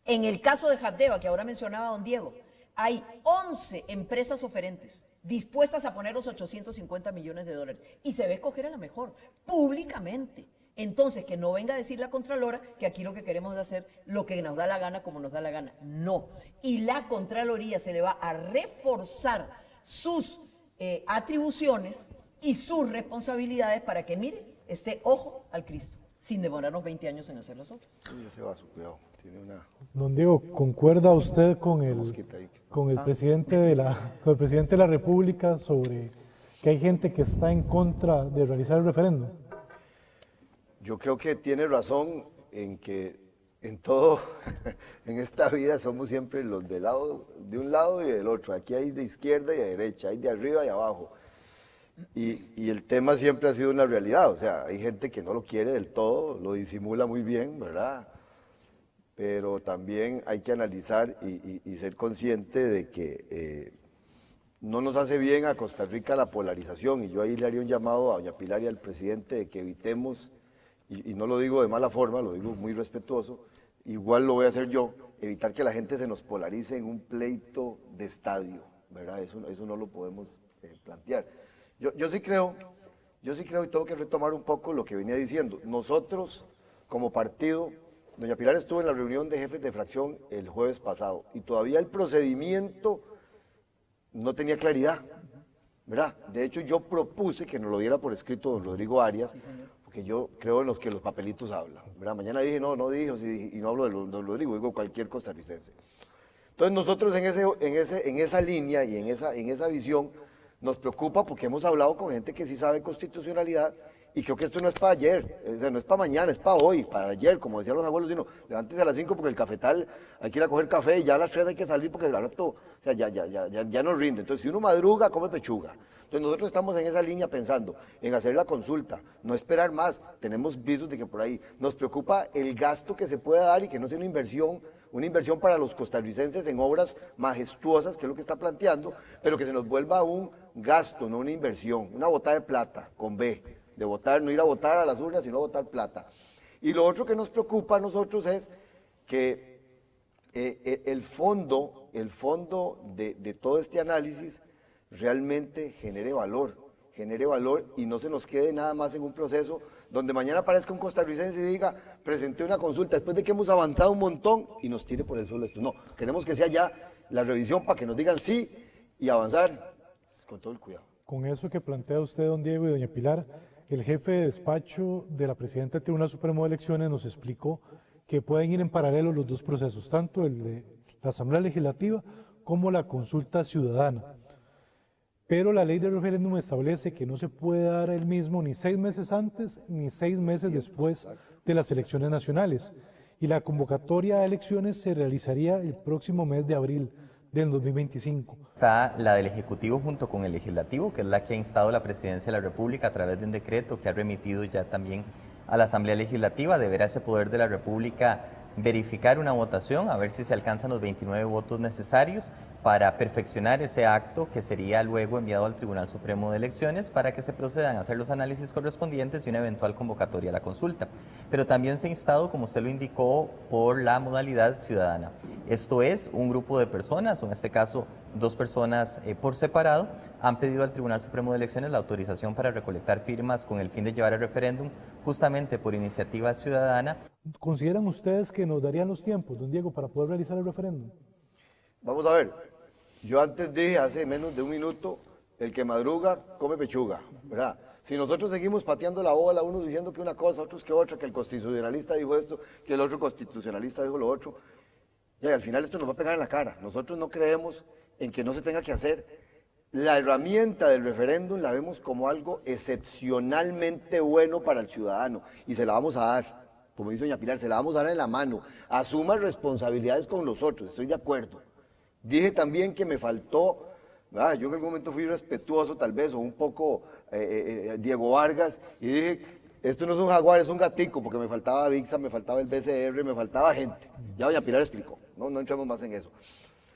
En el caso de Habdeba, que ahora mencionaba don Diego, hay 11 empresas oferentes dispuestas a poner los 850 millones de dólares y se ve escoger a la mejor, públicamente. Entonces, que no venga a decir la Contralora que aquí lo que queremos es hacer lo que nos da la gana como nos da la gana. No. Y la Contraloría se le va a reforzar sus atribuciones y sus responsabilidades para que, mire, esté ojo al Cristo, sin demorarnos 20 años en hacer las otras. Ya se va, su cuidado. Tiene una... Don Diego, ¿concuerda usted con el presidente de la República sobre que hay gente que está en contra de realizar el referéndum? Yo creo que tiene razón en que en todo, en esta vida somos siempre los de un lado y del otro. Aquí hay de izquierda y de derecha, hay de arriba y abajo. Y el tema siempre ha sido una realidad. O sea, hay gente que no lo quiere del todo, lo disimula muy bien, ¿verdad? Pero también hay que analizar y ser consciente de que no nos hace bien a Costa Rica la polarización. Y yo ahí le haría un llamado a doña Pilar y al presidente de que evitemos, y no lo digo de mala forma, lo digo muy respetuoso, igual lo voy a hacer yo, evitar que la gente se nos polarice en un pleito de estadio, ¿verdad? Eso no lo podemos plantear. Yo sí creo y tengo que retomar un poco lo que venía diciendo. Nosotros, como partido, doña Pilar estuvo en la reunión de jefes de fracción el jueves pasado y todavía el procedimiento no tenía claridad, ¿verdad? De hecho, yo propuse que nos lo diera por escrito don Rodrigo Arias, porque yo creo en los que los papelitos hablan, ¿verdad? Mañana dije, no dijo, y no hablo de don Rodrigo, digo cualquier costarricense. Entonces nosotros en esa línea y en esa visión nos preocupa porque hemos hablado con gente que sí sabe constitucionalidad y creo que esto no es para ayer, o sea, no es para mañana, es para hoy, para ayer, como decían los abuelos, sino levántese a las 5 porque el cafetal hay que ir a coger café y ya a las 3 hay que salir porque el rato, o sea, ya nos rinde. Entonces, si uno madruga, come pechuga. Entonces, nosotros estamos en esa línea pensando en hacer la consulta, no esperar más. Tenemos visos de que por ahí nos preocupa el gasto que se pueda dar y que no sea una inversión para los costarricenses en obras majestuosas, que es lo que está planteando, pero que se nos vuelva un gasto, no una inversión, una botada de plata, con B. De votar, no ir a votar a las urnas, sino a votar plata. Y lo otro que nos preocupa a nosotros es que el fondo de todo este análisis realmente genere valor y no se nos quede nada más en un proceso donde mañana aparezca un costarricense y diga, presenté una consulta después de que hemos avanzado un montón y nos tire por el suelo esto. No, queremos que sea ya la revisión para que nos digan sí y avanzar con todo el cuidado. Con eso que plantea usted, don Diego y doña Pilar, el jefe de despacho de la presidenta del Tribunal Supremo de Elecciones nos explicó que pueden ir en paralelo los dos procesos, tanto el de la Asamblea Legislativa como la consulta ciudadana. Pero la ley del referéndum establece que no se puede dar el mismo ni 6 meses antes ni 6 meses después de las elecciones nacionales. Y la convocatoria a elecciones se realizaría el próximo mes de abril del 2025. Está la del Ejecutivo junto con el Legislativo, que es la que ha instado la Presidencia de la República a través de un decreto que ha remitido ya también a la Asamblea Legislativa. Deberá ese poder de la República verificar una votación, a ver si se alcanzan los 29 votos necesarios para perfeccionar ese acto, que sería luego enviado al Tribunal Supremo de Elecciones para que se procedan a hacer los análisis correspondientes y una eventual convocatoria a la consulta. Pero también se ha instado, como usted lo indicó, por la modalidad ciudadana. Esto es, un grupo de personas, o en este caso 2 personas por separado, han pedido al Tribunal Supremo de Elecciones la autorización para recolectar firmas con el fin de llevar el referéndum justamente por iniciativa ciudadana. ¿Consideran ustedes que nos darían los tiempos, don Diego, para poder realizar el referéndum? Vamos a ver. Yo antes dije, hace menos de un minuto, el que madruga come pechuga, ¿verdad? Si nosotros seguimos pateando la bola, unos diciendo que una cosa, otros que otra, que el constitucionalista dijo esto, que el otro constitucionalista dijo lo otro, ya al final esto nos va a pegar en la cara. Nosotros no creemos en que no se tenga que hacer. La herramienta del referéndum la vemos como algo excepcionalmente bueno para el ciudadano y se la vamos a dar, como dice doña Pilar, se la vamos a dar en la mano. Asuma responsabilidades con los otros, estoy de acuerdo. Dije también que me faltó, yo en algún momento fui respetuoso tal vez, o un poco Diego Vargas, y dije, esto no es un jaguar, es un gatico, porque me faltaba VIXA, me faltaba el BCR, me faltaba gente. Ya doña Pilar explicó, no entremos más en eso.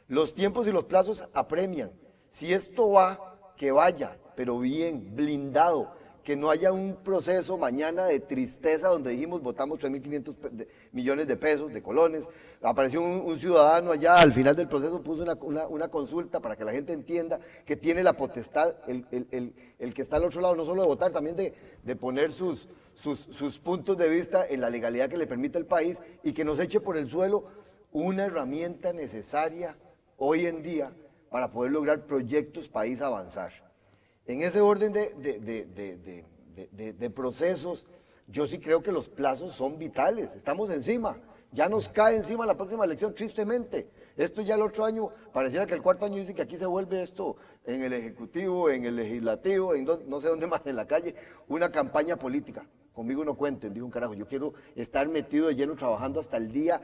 Los tiempos y los plazos apremian. Si esto va, que vaya, pero bien, blindado, que no haya un proceso mañana de tristeza donde dijimos votamos 3.500 millones de pesos, de colones, apareció un ciudadano allá, al final del proceso puso una consulta para que la gente entienda que tiene la potestad, el que está al otro lado, no solo de votar, también de poner sus puntos de vista en la legalidad que le permite el país y que nos eche por el suelo una herramienta necesaria hoy en día para poder lograr proyectos país avanzar. En ese orden de procesos, yo sí creo que los plazos son vitales, estamos encima, ya nos cae encima la próxima elección, tristemente. Esto ya el otro año, pareciera que el cuarto año dice que aquí se vuelve esto en el Ejecutivo, en el Legislativo, en no sé dónde más, en la calle, una campaña política. Conmigo no cuenten, dijo un carajo, yo quiero estar metido de lleno trabajando hasta el día,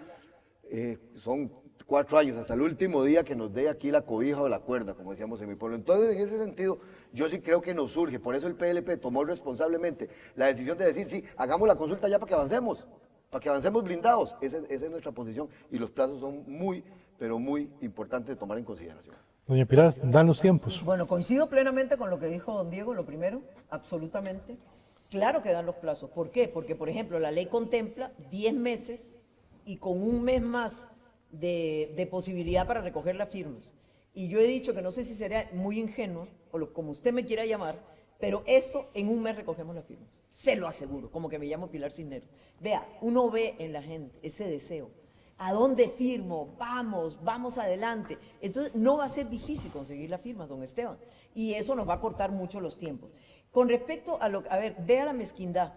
son 4 años, hasta el último día que nos dé aquí la cobija o la cuerda, como decíamos en mi pueblo. Entonces, en ese sentido, yo sí creo que nos surge, por eso el PLP tomó responsablemente la decisión de decir, sí, hagamos la consulta ya para que avancemos blindados. Esa es nuestra posición y los plazos son muy, pero muy importantes de tomar en consideración. Doña Pilar, dan los tiempos. Bueno, coincido plenamente con lo que dijo don Diego, lo primero, absolutamente. Claro que dan los plazos. ¿Por qué? Porque, por ejemplo, la ley contempla 10 meses y con un mes más de posibilidad para recoger las firmas. Y yo he dicho que no sé si sería muy ingenuo, o como usted me quiera llamar, pero esto en un mes recogemos las firmas. Se lo aseguro, como que me llamo Pilar Cisneros. Vea, uno ve en la gente ese deseo. ¿A dónde firmo? Vamos adelante. Entonces no va a ser difícil conseguir las firmas, don Esteban. Y eso nos va a cortar mucho los tiempos. Con respecto a a ver, vea la mezquindad.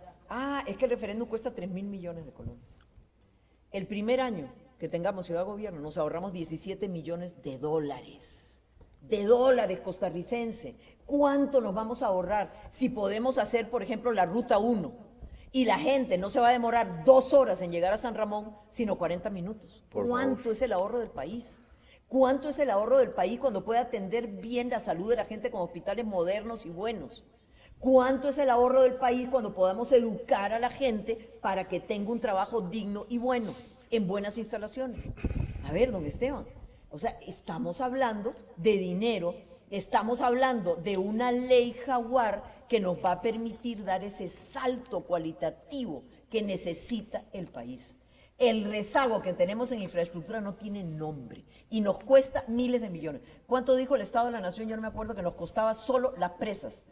Es que el referéndum cuesta 3.000 millones de colones. El primer año que tengamos ciudad gobierno, nos ahorramos 17 millones de dólares. De dólares costarricense. ¿Cuánto nos vamos a ahorrar si podemos hacer, por ejemplo, la ruta 1? Y la gente no se va a demorar 2 horas en llegar a San Ramón, sino 40 minutos. ¿Cuánto es el ahorro del país? ¿Cuánto es el ahorro del país cuando puede atender bien la salud de la gente con hospitales modernos y buenos? ¿Cuánto es el ahorro del país cuando podamos educar a la gente para que tenga un trabajo digno y bueno, en buenas instalaciones? A ver, don Esteban, o sea, estamos hablando de dinero, estamos hablando de una ley jaguar que nos va a permitir dar ese salto cualitativo que necesita el país. El rezago que tenemos en infraestructura no tiene nombre y nos cuesta miles de millones. ¿Cuánto dijo el Estado de la Nación? Yo no me acuerdo que nos costaba solo las presas.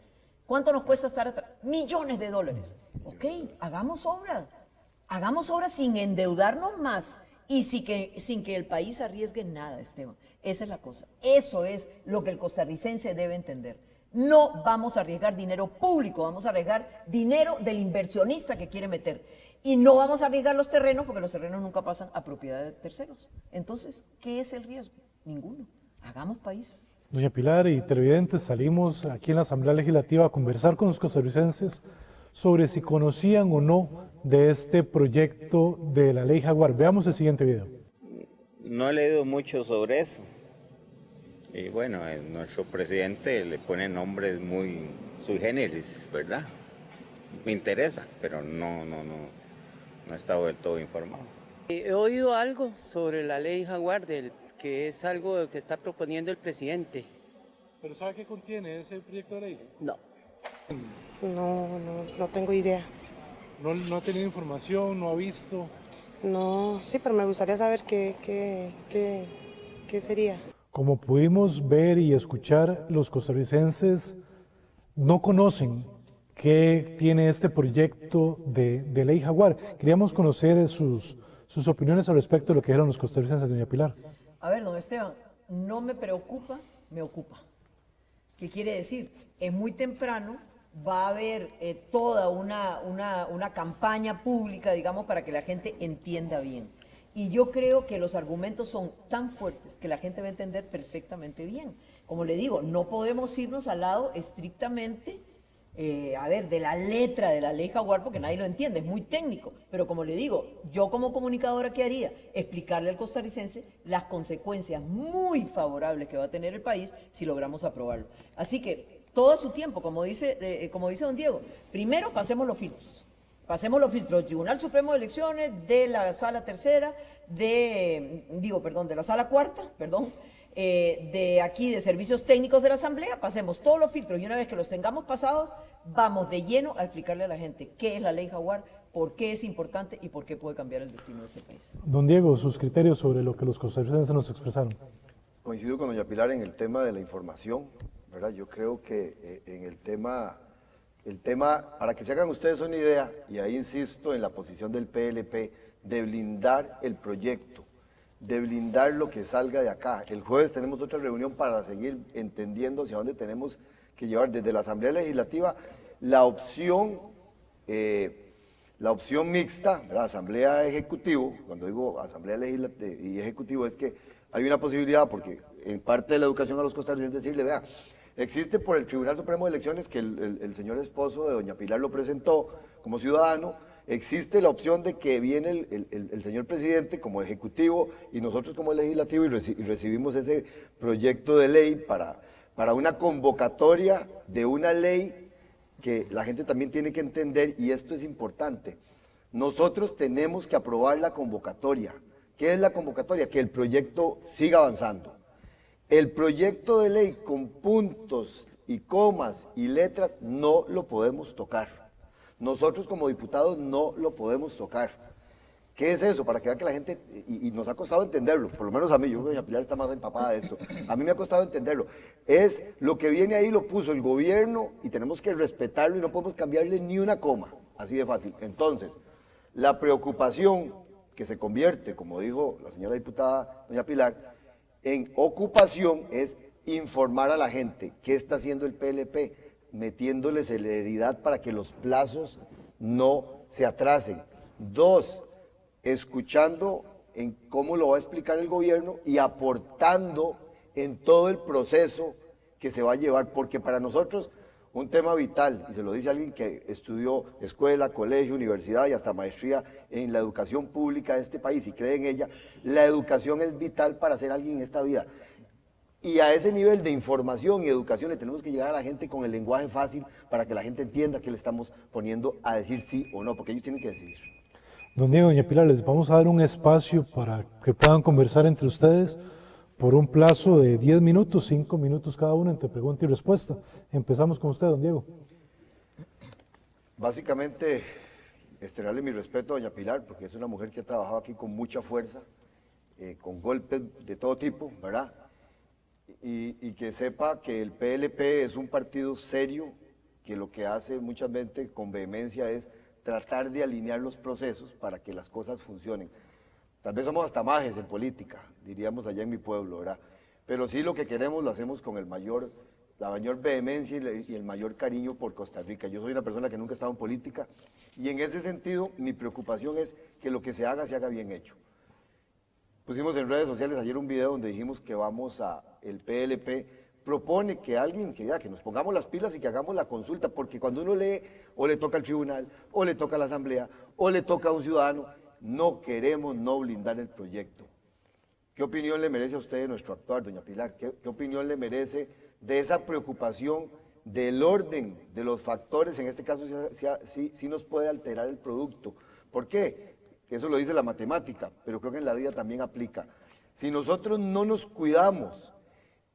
¿Cuánto nos cuesta estar atrás? Millones de dólares. Ok, hagamos obras sin endeudarnos más y sin que el país arriesgue nada, Esteban. Esa es la cosa. Eso es lo que el costarricense debe entender. No vamos a arriesgar dinero público, vamos a arriesgar dinero del inversionista que quiere meter. Y no vamos a arriesgar los terrenos porque los terrenos nunca pasan a propiedad de terceros. Entonces, ¿qué es el riesgo? Ninguno. Hagamos país. Doña Pilar y televidentes, salimos aquí en la Asamblea Legislativa a conversar con los costarricenses sobre si conocían o no de este proyecto de la ley Jaguar. Veamos el siguiente video. No he leído mucho sobre eso. Y bueno, nuestro presidente le pone nombres muy sui generis, ¿verdad? Me interesa, pero no he estado del todo informado. He oído algo sobre la ley Jaguar, que es algo que está proponiendo el presidente. ¿Pero sabe qué contiene ese proyecto de ley? No. No tengo idea. ¿No ha tenido información, no ha visto? No, sí, pero me gustaría saber qué sería. Como pudimos ver y escuchar, los costarricenses no conocen qué tiene este proyecto de ley Jaguar. Queríamos conocer sus opiniones al respecto de lo que dijeron los costarricenses, doña Pilar. A ver, don Esteban, no me preocupa, me ocupa. ¿Qué quiere decir? Es muy temprano, va a haber toda una campaña pública, digamos, para que la gente entienda bien. Y yo creo que los argumentos son tan fuertes que la gente va a entender perfectamente bien. Como le digo, no podemos irnos al lado estrictamente, de la letra de la ley Jaguar, porque nadie lo entiende, es muy técnico. Pero como le digo, yo como comunicadora, ¿qué haría? Explicarle al costarricense las consecuencias muy favorables que va a tener el país si logramos aprobarlo. Así que todo a su tiempo, como dice don Diego, primero pasemos los filtros. Pasemos los filtros del Tribunal Supremo de Elecciones, de la Sala Tercera, de la Sala Cuarta, de aquí de Servicios Técnicos de la Asamblea, pasemos todos los filtros y una vez que los tengamos pasados, vamos de lleno a explicarle a la gente qué es la ley Jaguar, por qué es importante y por qué puede cambiar el destino de este país. Don Diego, sus criterios sobre lo que los costarricenses nos expresaron. Coincido con doña Pilar en el tema de la información, ¿verdad? Yo creo que en el tema, para que se hagan ustedes una idea, y ahí insisto en la posición del PLP, de blindar el proyecto, de blindar lo que salga de acá. El jueves tenemos otra reunión para seguir entendiendo hacia dónde tenemos que llevar desde la Asamblea Legislativa la opción mixta, ¿verdad? Asamblea Ejecutivo. Cuando digo Asamblea Legislativa y Ejecutivo es que hay una posibilidad, porque en parte de la educación a los costarricenses decirle, vea, existe por el Tribunal Supremo de Elecciones, que el señor esposo de doña Pilar lo presentó como ciudadano, existe la opción de que viene el señor presidente como ejecutivo y nosotros como legislativo y recibimos ese proyecto de ley para una convocatoria de una ley que la gente también tiene que entender, y esto es importante. Nosotros tenemos que aprobar la convocatoria. ¿Qué es la convocatoria? Que el proyecto siga avanzando. El proyecto de ley con puntos y comas y letras no lo podemos tocar. Nosotros como diputados no lo podemos tocar. ¿Qué es eso? Para que vean que la gente, y nos ha costado entenderlo, por lo menos a mí, yo creo que doña Pilar está más empapada de esto, a mí me ha costado entenderlo. Es lo que viene ahí, lo puso el gobierno y tenemos que respetarlo y no podemos cambiarle ni una coma, así de fácil. Entonces, la preocupación que se convierte, como dijo la señora diputada doña Pilar, en ocupación es informar a la gente qué está haciendo el PLP, metiéndole celeridad para que los plazos no se atrasen. 2, escuchando en cómo lo va a explicar el gobierno y aportando en todo el proceso que se va a llevar, porque para nosotros un tema vital, y se lo dice alguien que estudió escuela, colegio, universidad y hasta maestría en la educación pública de este país y cree en ella, la educación es vital para ser alguien en esta vida. Y a ese nivel de información y educación le tenemos que llegar a la gente con el lenguaje fácil para que la gente entienda qué le estamos poniendo a decir sí o no, porque ellos tienen que decidir. Don Diego, doña Pilar, les vamos a dar un espacio para que puedan conversar entre ustedes por un plazo de 10 minutos, 5 minutos cada uno entre pregunta y respuesta. Empezamos con usted, don Diego. Básicamente, externarle mi respeto a doña Pilar, porque es una mujer que ha trabajado aquí con mucha fuerza, con golpes de todo tipo, ¿verdad? Y que sepa que el PLP es un partido serio, que lo que hace muchas veces con vehemencia es tratar de alinear los procesos para que las cosas funcionen. Tal vez somos hasta majes en política, diríamos allá en mi pueblo, ¿verdad? Pero sí lo que queremos lo hacemos con la mayor vehemencia y el mayor cariño por Costa Rica. Yo soy una persona que nunca ha estado en política y en ese sentido mi preocupación es que lo que se haga bien hecho. Pusimos en redes sociales ayer un video donde dijimos que el PLP propone que que nos pongamos las pilas y que hagamos la consulta, porque cuando uno lee, o le toca al tribunal, o le toca a la asamblea, o le toca a un ciudadano, no queremos no blindar el proyecto. ¿Qué opinión le merece a usted de nuestro actuar, doña Pilar? ¿Qué opinión le merece de esa preocupación del orden de los factores, en este caso sí nos puede alterar el producto. ¿Por qué? Eso lo dice la matemática, pero creo que en la vida también aplica. Si nosotros no nos cuidamos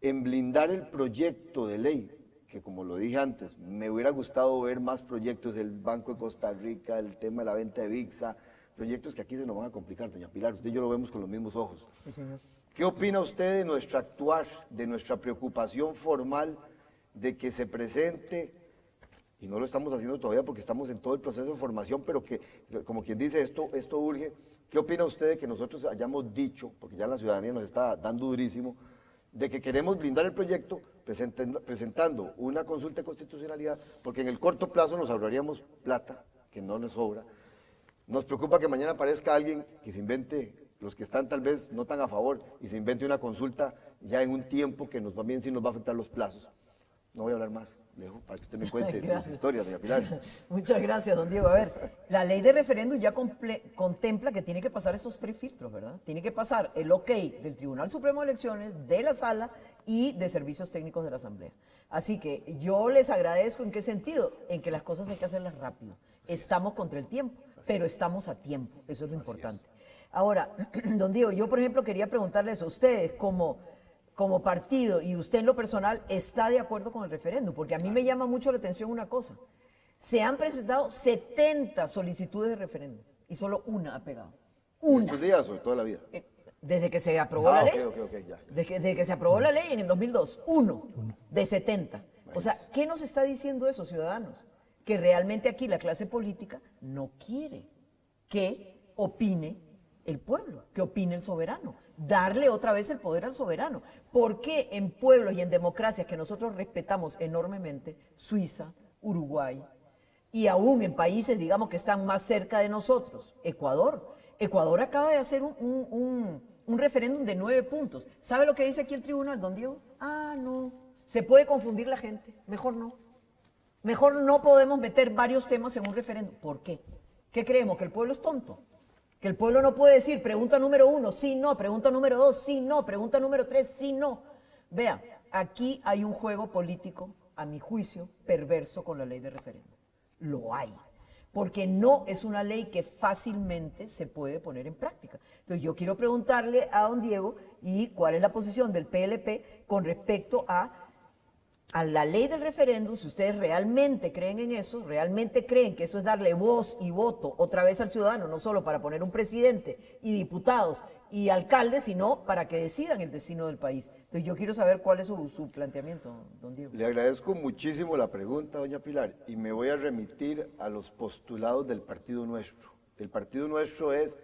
en blindar el proyecto de ley, que como lo dije antes, me hubiera gustado ver más proyectos, el Banco de Costa Rica, el tema de la venta de VIXA, proyectos que aquí se nos van a complicar, doña Pilar, usted y yo lo vemos con los mismos ojos. Sí, señor. ¿Qué opina usted de nuestro actuar, de nuestra preocupación formal de que se presente, y no lo estamos haciendo todavía porque estamos en todo el proceso de formación, pero que, como quien dice, esto urge? ¿Qué opina usted de que nosotros hayamos dicho, porque ya la ciudadanía nos está dando durísimo, de que queremos blindar el proyecto presentando una consulta de constitucionalidad, porque en el corto plazo nos ahorraríamos plata, que no nos sobra? Nos preocupa que mañana aparezca alguien que se invente, los que están tal vez no tan a favor, y se invente una consulta ya en un tiempo que nos también sí nos va a afectar los plazos. No voy a hablar más, dejo para que usted me cuente sus historias, doña Pilar. Muchas gracias, don Diego. A ver, la ley de referéndum ya contempla que tiene que pasar esos 3 filtros, ¿verdad? Tiene que pasar el ok del Tribunal Supremo de Elecciones, de la Sala y de Servicios Técnicos de la Asamblea. Así que yo les agradezco, ¿en qué sentido? En que las cosas hay que hacerlas rápido. Estamos contra el tiempo, pero estamos a tiempo, eso es lo importante. Ahora, don Diego, yo por ejemplo quería preguntarles a ustedes como partido y usted en lo personal, ¿está de acuerdo con el referéndum? Porque a mí me llama mucho la atención una cosa. Se han presentado 70 solicitudes de referéndum y solo una ha pegado. Una. ¿Estos días o toda la vida? Desde que se aprobó la ley. Ya. Desde que se aprobó la ley en el 2002. Uno de 70. O sea, ¿qué nos está diciendo eso, ciudadanos? Que realmente aquí la clase política no quiere que opine el pueblo, que opine el soberano, darle otra vez el poder al soberano. ¿Por qué en pueblos y en democracias que nosotros respetamos enormemente, Suiza, Uruguay, y aún en países, digamos, que están más cerca de nosotros, Ecuador acaba de hacer un referéndum de 9 puntos. ¿Sabe lo que dice aquí el tribunal, don Diego? Ah, no, se puede confundir la gente, mejor no. Mejor no podemos meter varios temas en un referéndum. ¿Por qué? ¿Qué creemos? ¿Que el pueblo es tonto? Que el pueblo no puede decir pregunta número 1, sí, no, pregunta número 2, sí, no, pregunta número 3, sí, no. Vea, aquí hay un juego político, a mi juicio, perverso con la ley de referéndum. Lo hay. Porque no es una ley que fácilmente se puede poner en práctica. Entonces yo quiero preguntarle a don Diego y cuál es la posición del PLP con respecto a la ley del referéndum, si ustedes realmente creen en eso, realmente creen que eso es darle voz y voto otra vez al ciudadano, no solo para poner un presidente y diputados y alcaldes, sino para que decidan el destino del país. Entonces yo quiero saber cuál es su planteamiento, don Diego. Le agradezco muchísimo la pregunta, doña Pilar, y me voy a remitir a los postulados del partido nuestro. El partido nuestro es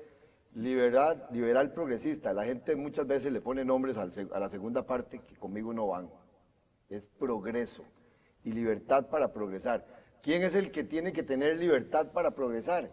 liberal progresista. La gente muchas veces le pone nombres a la segunda parte que conmigo no van. Es progreso y libertad para progresar. ¿Quién es el que tiene que tener libertad para progresar?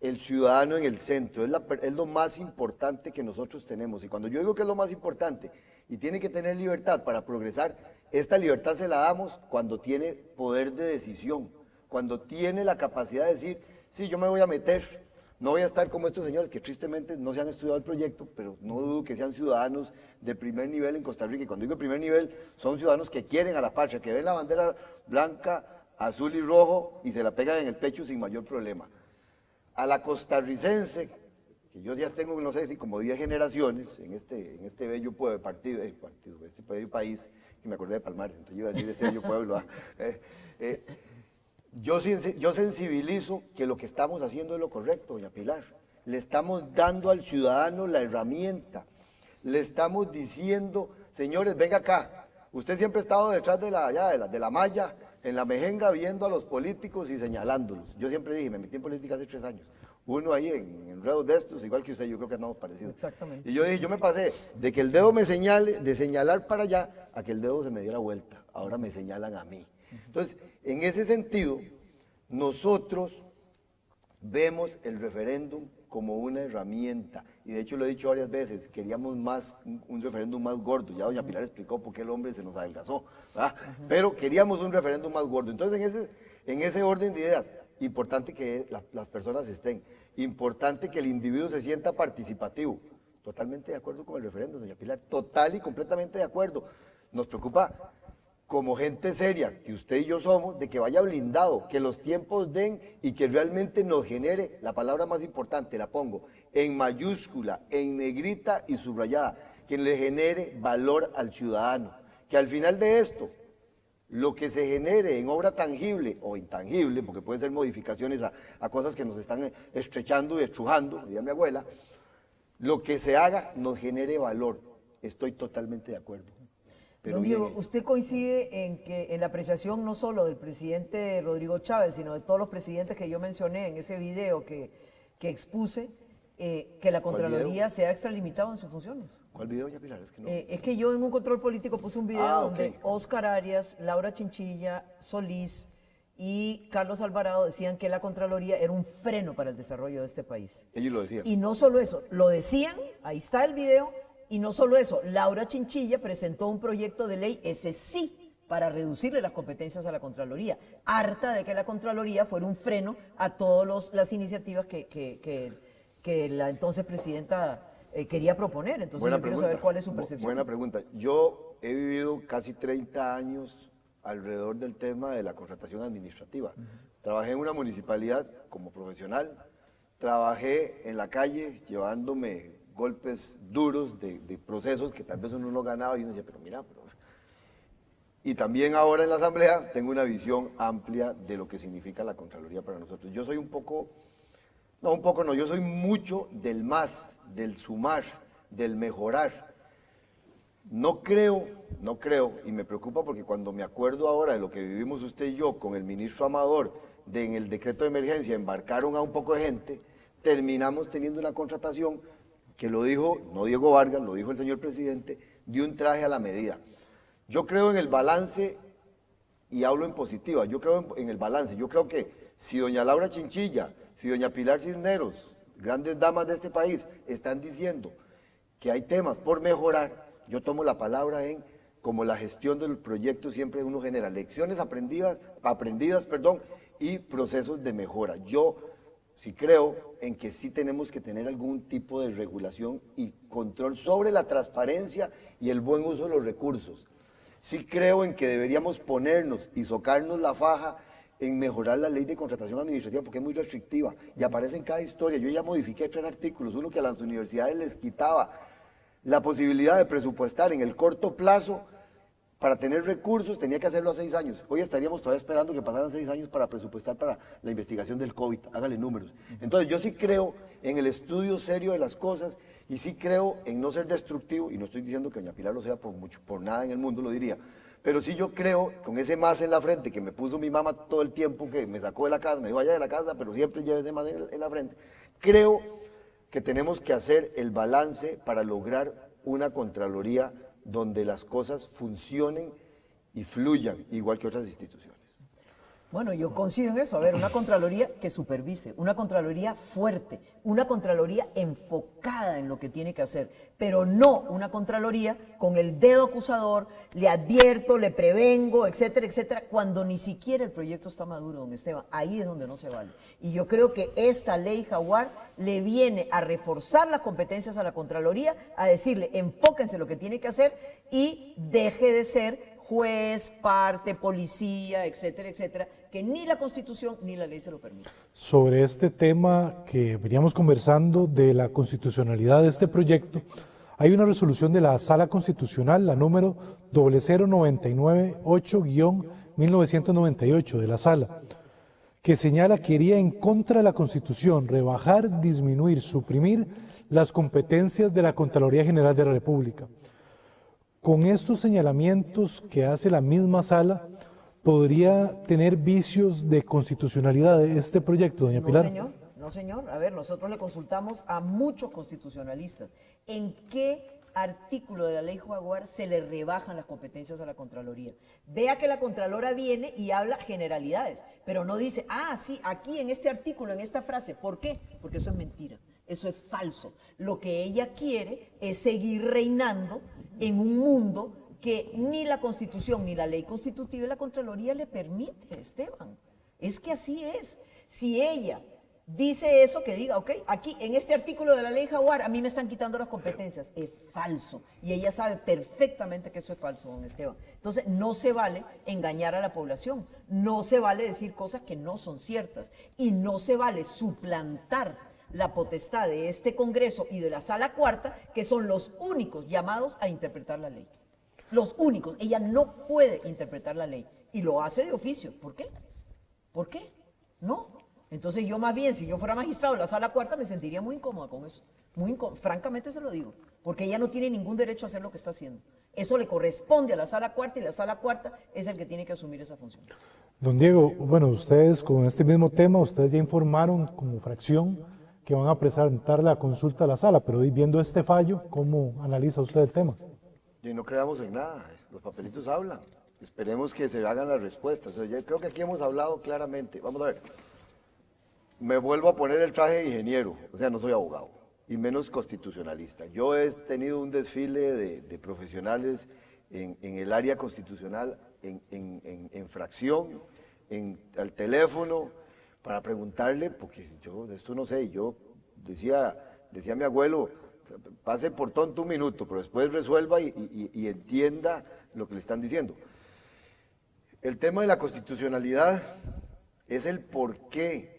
El ciudadano en el centro, es lo más importante que nosotros tenemos. Y cuando yo digo que es lo más importante y tiene que tener libertad para progresar, esta libertad se la damos cuando tiene poder de decisión, cuando tiene la capacidad de decir, sí, yo me voy a meter. No voy a estar como estos señores que tristemente no se han estudiado el proyecto, pero no dudo que sean ciudadanos de primer nivel en Costa Rica. Y cuando digo de primer nivel, son ciudadanos que quieren a la patria, que ven la bandera blanca, azul y rojo y se la pegan en el pecho sin mayor problema. A la costarricense, que yo ya tengo, no sé si como 10 generaciones en este bello este bello país, que me acordé de Palmares, entonces yo iba a decir este bello pueblo. Yo sensibilizo que lo que estamos haciendo es lo correcto, doña Pilar. Le estamos dando al ciudadano la herramienta. Le estamos diciendo, señores, venga acá. Usted siempre ha estado detrás de la malla, en la mejenga, viendo a los políticos y señalándolos. Yo siempre dije, me metí en política hace 3 años. Uno ahí en enredos de estos, igual que usted, yo creo que andamos parecidos. Exactamente. Y yo dije, yo me pasé de que el dedo me señale, de señalar para allá, a que el dedo se me diera vuelta. Ahora me señalan a mí. Entonces, en ese sentido, nosotros vemos el referéndum como una herramienta, y de hecho lo he dicho varias veces, queríamos un referéndum más gordo, ya doña Pilar explicó por qué el hombre se nos adelgazó, ¿verdad? Pero queríamos un referéndum más gordo. Entonces, en ese orden de ideas, importante que las personas estén, importante que el individuo se sienta participativo. Totalmente de acuerdo con el referéndum, doña Pilar, total y completamente de acuerdo. Nos preocupa como gente seria, que usted y yo somos, de que vaya blindado, que los tiempos den y que realmente nos genere, la palabra más importante, la pongo en mayúscula, en negrita y subrayada, que le genere valor al ciudadano, que al final de esto, lo que se genere en obra tangible o intangible, porque pueden ser modificaciones a cosas que nos están estrechando y estrujando, decía mi abuela, lo que se haga nos genere valor. Estoy totalmente de acuerdo. Pero Don Diego, ¿usted coincide en que en la apreciación no solo del presidente Rodrigo Chávez, sino de todos los presidentes que yo mencioné en ese video que expuse, que la Contraloría se ha extralimitado en sus funciones? ¿Cuál video, doña Pilar? Es que, no. Es que yo en un control político puse un video donde ok. Oscar Arias, Laura Chinchilla, Solís y Carlos Alvarado decían que la Contraloría era un freno para el desarrollo de este país. Ellos lo decían. Y no solo eso, lo decían, ahí está el video, y no solo eso, Laura Chinchilla presentó un proyecto de ley, ese sí, para reducirle las competencias a la Contraloría, harta de que la Contraloría fuera un freno a todas las iniciativas que la entonces presidenta quería proponer. Entonces Buena yo quiero pregunta. saber cuál es su percepción. Buena pregunta. Yo he vivido casi 30 años alrededor del tema de la contratación administrativa. Trabajé en una municipalidad como profesional, trabajé en la calle llevándome golpes duros de procesos que tal vez uno no ganaba y uno decía, pero mira, Y también ahora en la Asamblea tengo una visión amplia de lo que significa la Contraloría para nosotros. Yo soy yo soy mucho del más, del sumar, del mejorar. No creo, y me preocupa porque cuando me acuerdo ahora de lo que vivimos usted y yo con el ministro Amador, de en el decreto de emergencia embarcaron a un poco de gente, terminamos teniendo una contratación que lo dijo, no Diego Vargas, lo dijo el señor presidente, de un traje a la medida. Yo creo en el balance, y hablo en positiva, yo creo en el balance, yo creo que si doña Laura Chinchilla, si doña Pilar Cisneros, grandes damas de este país, están diciendo que hay temas por mejorar, yo tomo la palabra como la gestión del proyecto siempre uno genera lecciones aprendidas, y procesos de mejora. Yo sí creo en que sí tenemos que tener algún tipo de regulación y control sobre la transparencia y el buen uso de los recursos. Sí creo en que deberíamos ponernos y socarnos la faja en mejorar la ley de contratación administrativa porque es muy restrictiva y aparece en cada historia. Yo ya modifiqué 3 artículos, uno que a las universidades les quitaba la posibilidad de presupuestar en el corto plazo para tener recursos, tenía que hacerlo a 6 años. Hoy estaríamos todavía esperando que pasaran 6 años para presupuestar para la investigación del COVID, hágale números. Entonces yo sí creo en el estudio serio de las cosas y sí creo en no ser destructivo, y no estoy diciendo que doña Pilar lo sea por nada en el mundo, lo diría, pero sí yo creo, con ese más en la frente que me puso mi mamá todo el tiempo, que me sacó de la casa, me dijo vaya de la casa, pero siempre lleve ese más en la frente, creo que tenemos que hacer el balance para lograr una Contraloría donde las cosas funcionen y fluyan igual que otras instituciones. Bueno, yo coincido en eso. A ver, una Contraloría que supervise, una Contraloría fuerte, una Contraloría enfocada en lo que tiene que hacer, pero no una Contraloría con el dedo acusador, le advierto, le prevengo, etcétera, etcétera, cuando ni siquiera el proyecto está maduro, don Esteban. Ahí es donde no se vale. Y yo creo que esta ley Jaguar le viene a reforzar las competencias a la Contraloría, a decirle, enfóquense en lo que tiene que hacer y deje de ser juez, parte, policía, etcétera, etcétera, que ni la Constitución ni la ley se lo permiten. Sobre este tema que veníamos conversando de la constitucionalidad de este proyecto, hay una resolución de la Sala Constitucional, la número 00998-1998 de la Sala, que señala que iría en contra de la Constitución rebajar, disminuir, suprimir las competencias de la Contraloría General de la República. Con estos señalamientos que hace la misma Sala, ¿podría tener vicios de constitucionalidad de este proyecto, doña Pilar? No, señor. A ver, nosotros le consultamos a muchos constitucionalistas. ¿En qué artículo de la ley Jaguar se le rebajan las competencias a la Contraloría? Vea que la Contralora viene y habla generalidades, pero no dice, sí, aquí en este artículo, en esta frase. ¿Por qué? Porque eso es mentira. Eso es falso. Lo que ella quiere es seguir reinando en un mundo que ni la Constitución ni la ley constitutiva de la Contraloría le permite, Esteban. Es que así es. Si ella dice eso, que diga, ok, aquí en este artículo de la ley Jaguar a mí me están quitando las competencias. Es falso. Y ella sabe perfectamente que eso es falso, don Esteban. Entonces, no se vale engañar a la población. No se vale decir cosas que no son ciertas. Y no se vale suplantar la potestad de este Congreso y de la Sala Cuarta, que son los únicos llamados a interpretar la ley. Los únicos. Ella no puede interpretar la ley. Y lo hace de oficio. ¿Por qué? ¿Por qué? No. Entonces yo más bien, si yo fuera magistrado de la Sala Cuarta, me sentiría muy incómoda con eso. Francamente se lo digo. Porque ella no tiene ningún derecho a hacer lo que está haciendo. Eso le corresponde a la Sala Cuarta y la Sala Cuarta es el que tiene que asumir esa función. Don Diego, bueno, ustedes con este mismo tema, ustedes ya informaron como fracción que van a presentar la consulta a la Sala, pero viendo este fallo, ¿cómo analiza usted el tema? Y no creamos en nada, los papelitos hablan. Esperemos que se hagan las respuestas. Yo creo que aquí hemos hablado claramente. Vamos a ver. Me vuelvo a poner el traje de ingeniero, o sea, no soy abogado, y menos constitucionalista. Yo he tenido un desfile de profesionales en el área constitucional, en fracción, al teléfono, para preguntarle, porque yo de esto no sé, yo decía mi abuelo, pase por tonto un minuto, pero después resuelva y entienda lo que le están diciendo. El tema de la constitucionalidad es el porqué.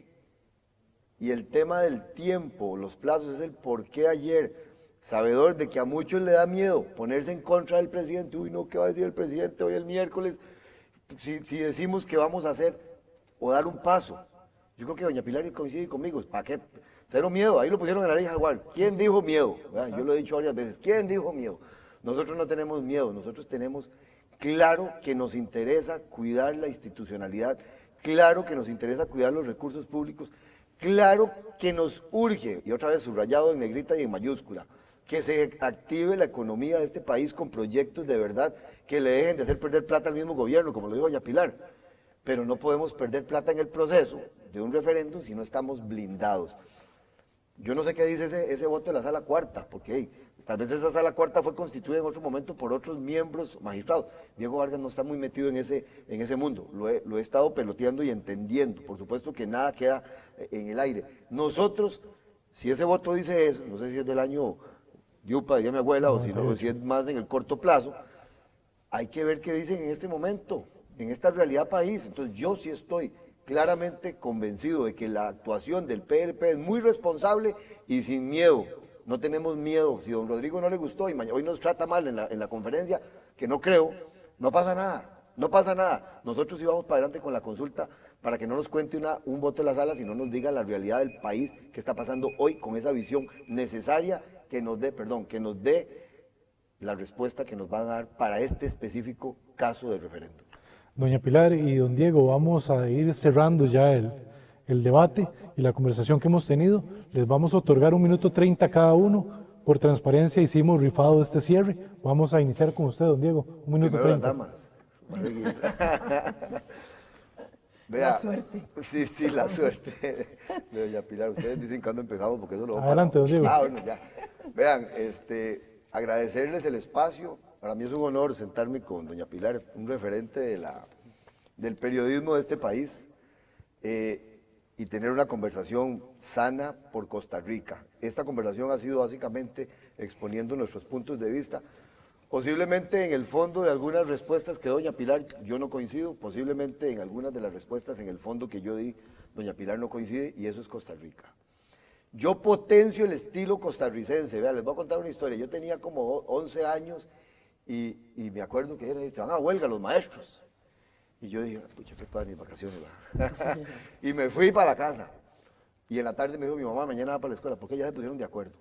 Y el tema del tiempo, los plazos, es el por qué ayer, sabedor de que a muchos le da miedo ponerse en contra del presidente. Uy, no, ¿qué va a decir el presidente hoy el miércoles? Si decimos que vamos a hacer o dar un paso. Yo creo que doña Pilar coincide conmigo. ¿Para qué? Cero miedo. Ahí lo pusieron en la ley Jaguar. ¿Quién dijo miedo? Yo lo he dicho varias veces. ¿Quién dijo miedo? Nosotros no tenemos miedo. Nosotros tenemos claro que nos interesa cuidar la institucionalidad. Claro que nos interesa cuidar los recursos públicos. Claro que nos urge, y otra vez subrayado en negrita y en mayúscula, que se active la economía de este país con proyectos de verdad que le dejen de hacer perder plata al mismo gobierno, como lo dijo doña Pilar. Pero no podemos perder plata en el proceso de un referéndum si no estamos blindados. Yo no sé qué dice ese voto de la Sala Cuarta, porque tal vez esa Sala Cuarta fue constituida en otro momento por otros miembros magistrados. Diego Vargas no está muy metido en ese mundo, lo he estado peloteando y entendiendo. Por supuesto que nada queda en el aire. Nosotros, si ese voto dice eso, no sé si es del año Yupa, diría mi abuela, o si es más en el corto plazo, hay que ver qué dicen en este momento, en esta realidad país. Entonces yo sí estoy claramente convencido de que la actuación del PLP es muy responsable y sin miedo. No tenemos miedo. Si don Rodrigo no le gustó y hoy nos trata mal en la conferencia, que no creo, no pasa nada. No pasa nada. Nosotros sí vamos para adelante con la consulta para que no nos cuente un voto de la Sala, sino nos diga la realidad del país que está pasando hoy con esa visión necesaria que nos dé la respuesta que nos van a dar para este específico caso de referéndum. Doña Pilar y don Diego, vamos a ir cerrando ya el debate y la conversación que hemos tenido. Les vamos a otorgar 1 minuto 30 cada uno. Por transparencia hicimos rifado este cierre. Vamos a iniciar con usted, don Diego. 1 minuto 30. Las damas. Vea, la suerte. Sí, la suerte de doña Pilar. Ustedes dicen cuándo empezamos, porque eso lo vamos a adelante, don Diego. Bueno, ya. Vean, agradecerles el espacio. Para mí es un honor sentarme con doña Pilar, un referente del periodismo de este país, y tener una conversación sana por Costa Rica. Esta conversación ha sido básicamente exponiendo nuestros puntos de vista. Posiblemente en el fondo de algunas respuestas que doña Pilar yo no coincido, posiblemente en algunas de las respuestas en el fondo que yo di, doña Pilar no coincide, y eso es Costa Rica. Yo potencio el estilo costarricense. Vean, les voy a contar una historia. Yo tenía como 11 años y me acuerdo que se van a huelga los maestros. Y yo dije, pucha, que todas mis vacaciones. Y me fui para la casa. Y en la tarde me dijo mi mamá, mañana va para la escuela, porque ya se pusieron de acuerdo.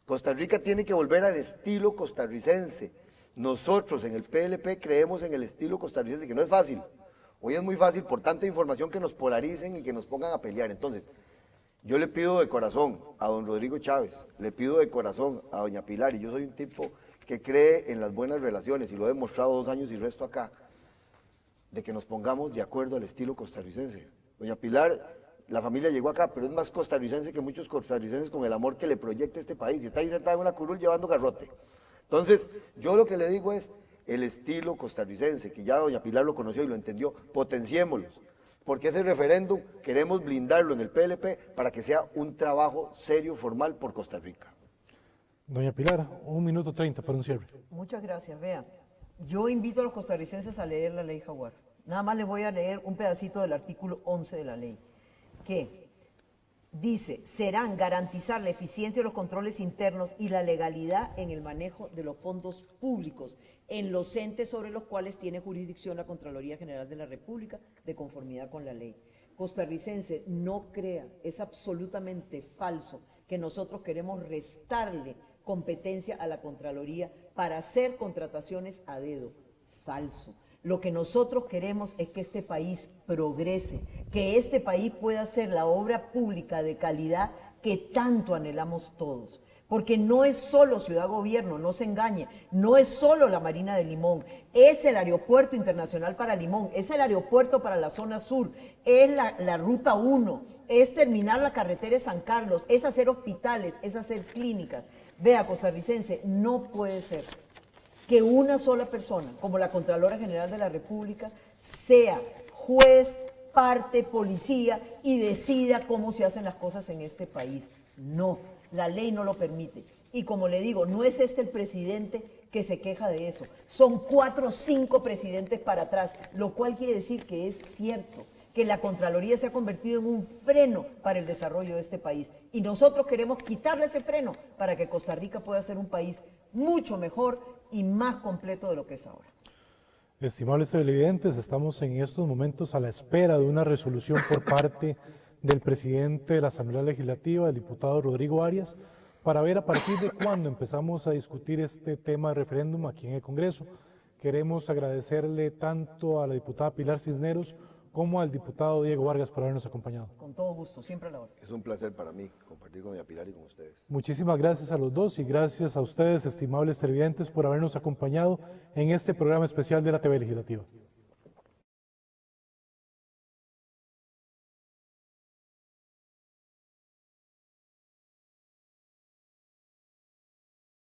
Costa Rica tiene que volver al estilo costarricense. Nosotros en el PLP creemos en el estilo costarricense, que no es fácil. Hoy es muy fácil por tanta información que nos polaricen y que nos pongan a pelear. Entonces, yo le pido de corazón a don Rodrigo Chávez, le pido de corazón a doña Pilar, y yo soy un tipo que cree en las buenas relaciones, y lo he demostrado 2 años y resto acá, de que nos pongamos de acuerdo al estilo costarricense. Doña Pilar, la familia llegó acá, pero es más costarricense que muchos costarricenses con el amor que le proyecta este país, y está ahí sentada en una curul llevando garrote. Entonces, yo lo que le digo es, el estilo costarricense, que ya doña Pilar lo conoció y lo entendió, potenciémoslos. porque ese referéndum queremos blindarlo en el PLP para que sea un trabajo serio, formal por Costa Rica. Doña Pilar, 1 minuto 30 para un cierre. Muchas gracias. Vean, yo invito a los costarricenses a leer la ley Jaguar. Nada más les voy a leer un pedacito del artículo 11 de la ley, que dice, serán garantizar la eficiencia de los controles internos y la legalidad en el manejo de los fondos públicos en los entes sobre los cuales tiene jurisdicción la Contraloría General de la República de conformidad con la ley. Costarricense, no crea, es absolutamente falso que nosotros queremos restarle competencia a la Contraloría para hacer contrataciones a dedo. Falso. Lo que nosotros queremos es que este país progrese, que este país pueda hacer la obra pública de calidad que tanto anhelamos todos. Porque no es solo Ciudad Gobierno, no se engañe, no es solo la Marina de Limón, es el aeropuerto internacional para Limón, es el aeropuerto para la zona sur, es la ruta 1, es terminar la carretera de San Carlos, es hacer hospitales, es hacer clínicas. Vea, costarricense, no puede ser que una sola persona, como la Contralora General de la República, sea juez, parte, policía y decida cómo se hacen las cosas en este país. No, la ley no lo permite. Y como le digo, no es este el presidente que se queja de eso. Son 4 o 5 presidentes para atrás, lo cual quiere decir que es cierto que la Contraloría se ha convertido en un freno para el desarrollo de este país. Y nosotros queremos quitarle ese freno para que Costa Rica pueda ser un país mucho mejor y más completo de lo que es ahora. Estimables televidentes, estamos en estos momentos a la espera de una resolución por parte del presidente de la Asamblea Legislativa, el diputado Rodrigo Arias, para ver a partir de cuándo empezamos a discutir este tema de referéndum aquí en el Congreso. Queremos agradecerle tanto a la diputada Pilar Cisneros como al diputado Diego Vargas por habernos acompañado. Con todo gusto, siempre a la hora. Es un placer para mí compartir con doña Pilar y con ustedes. Muchísimas gracias a los dos y gracias a ustedes, estimables televidentes, por habernos acompañado en este programa especial de la TV Legislativa.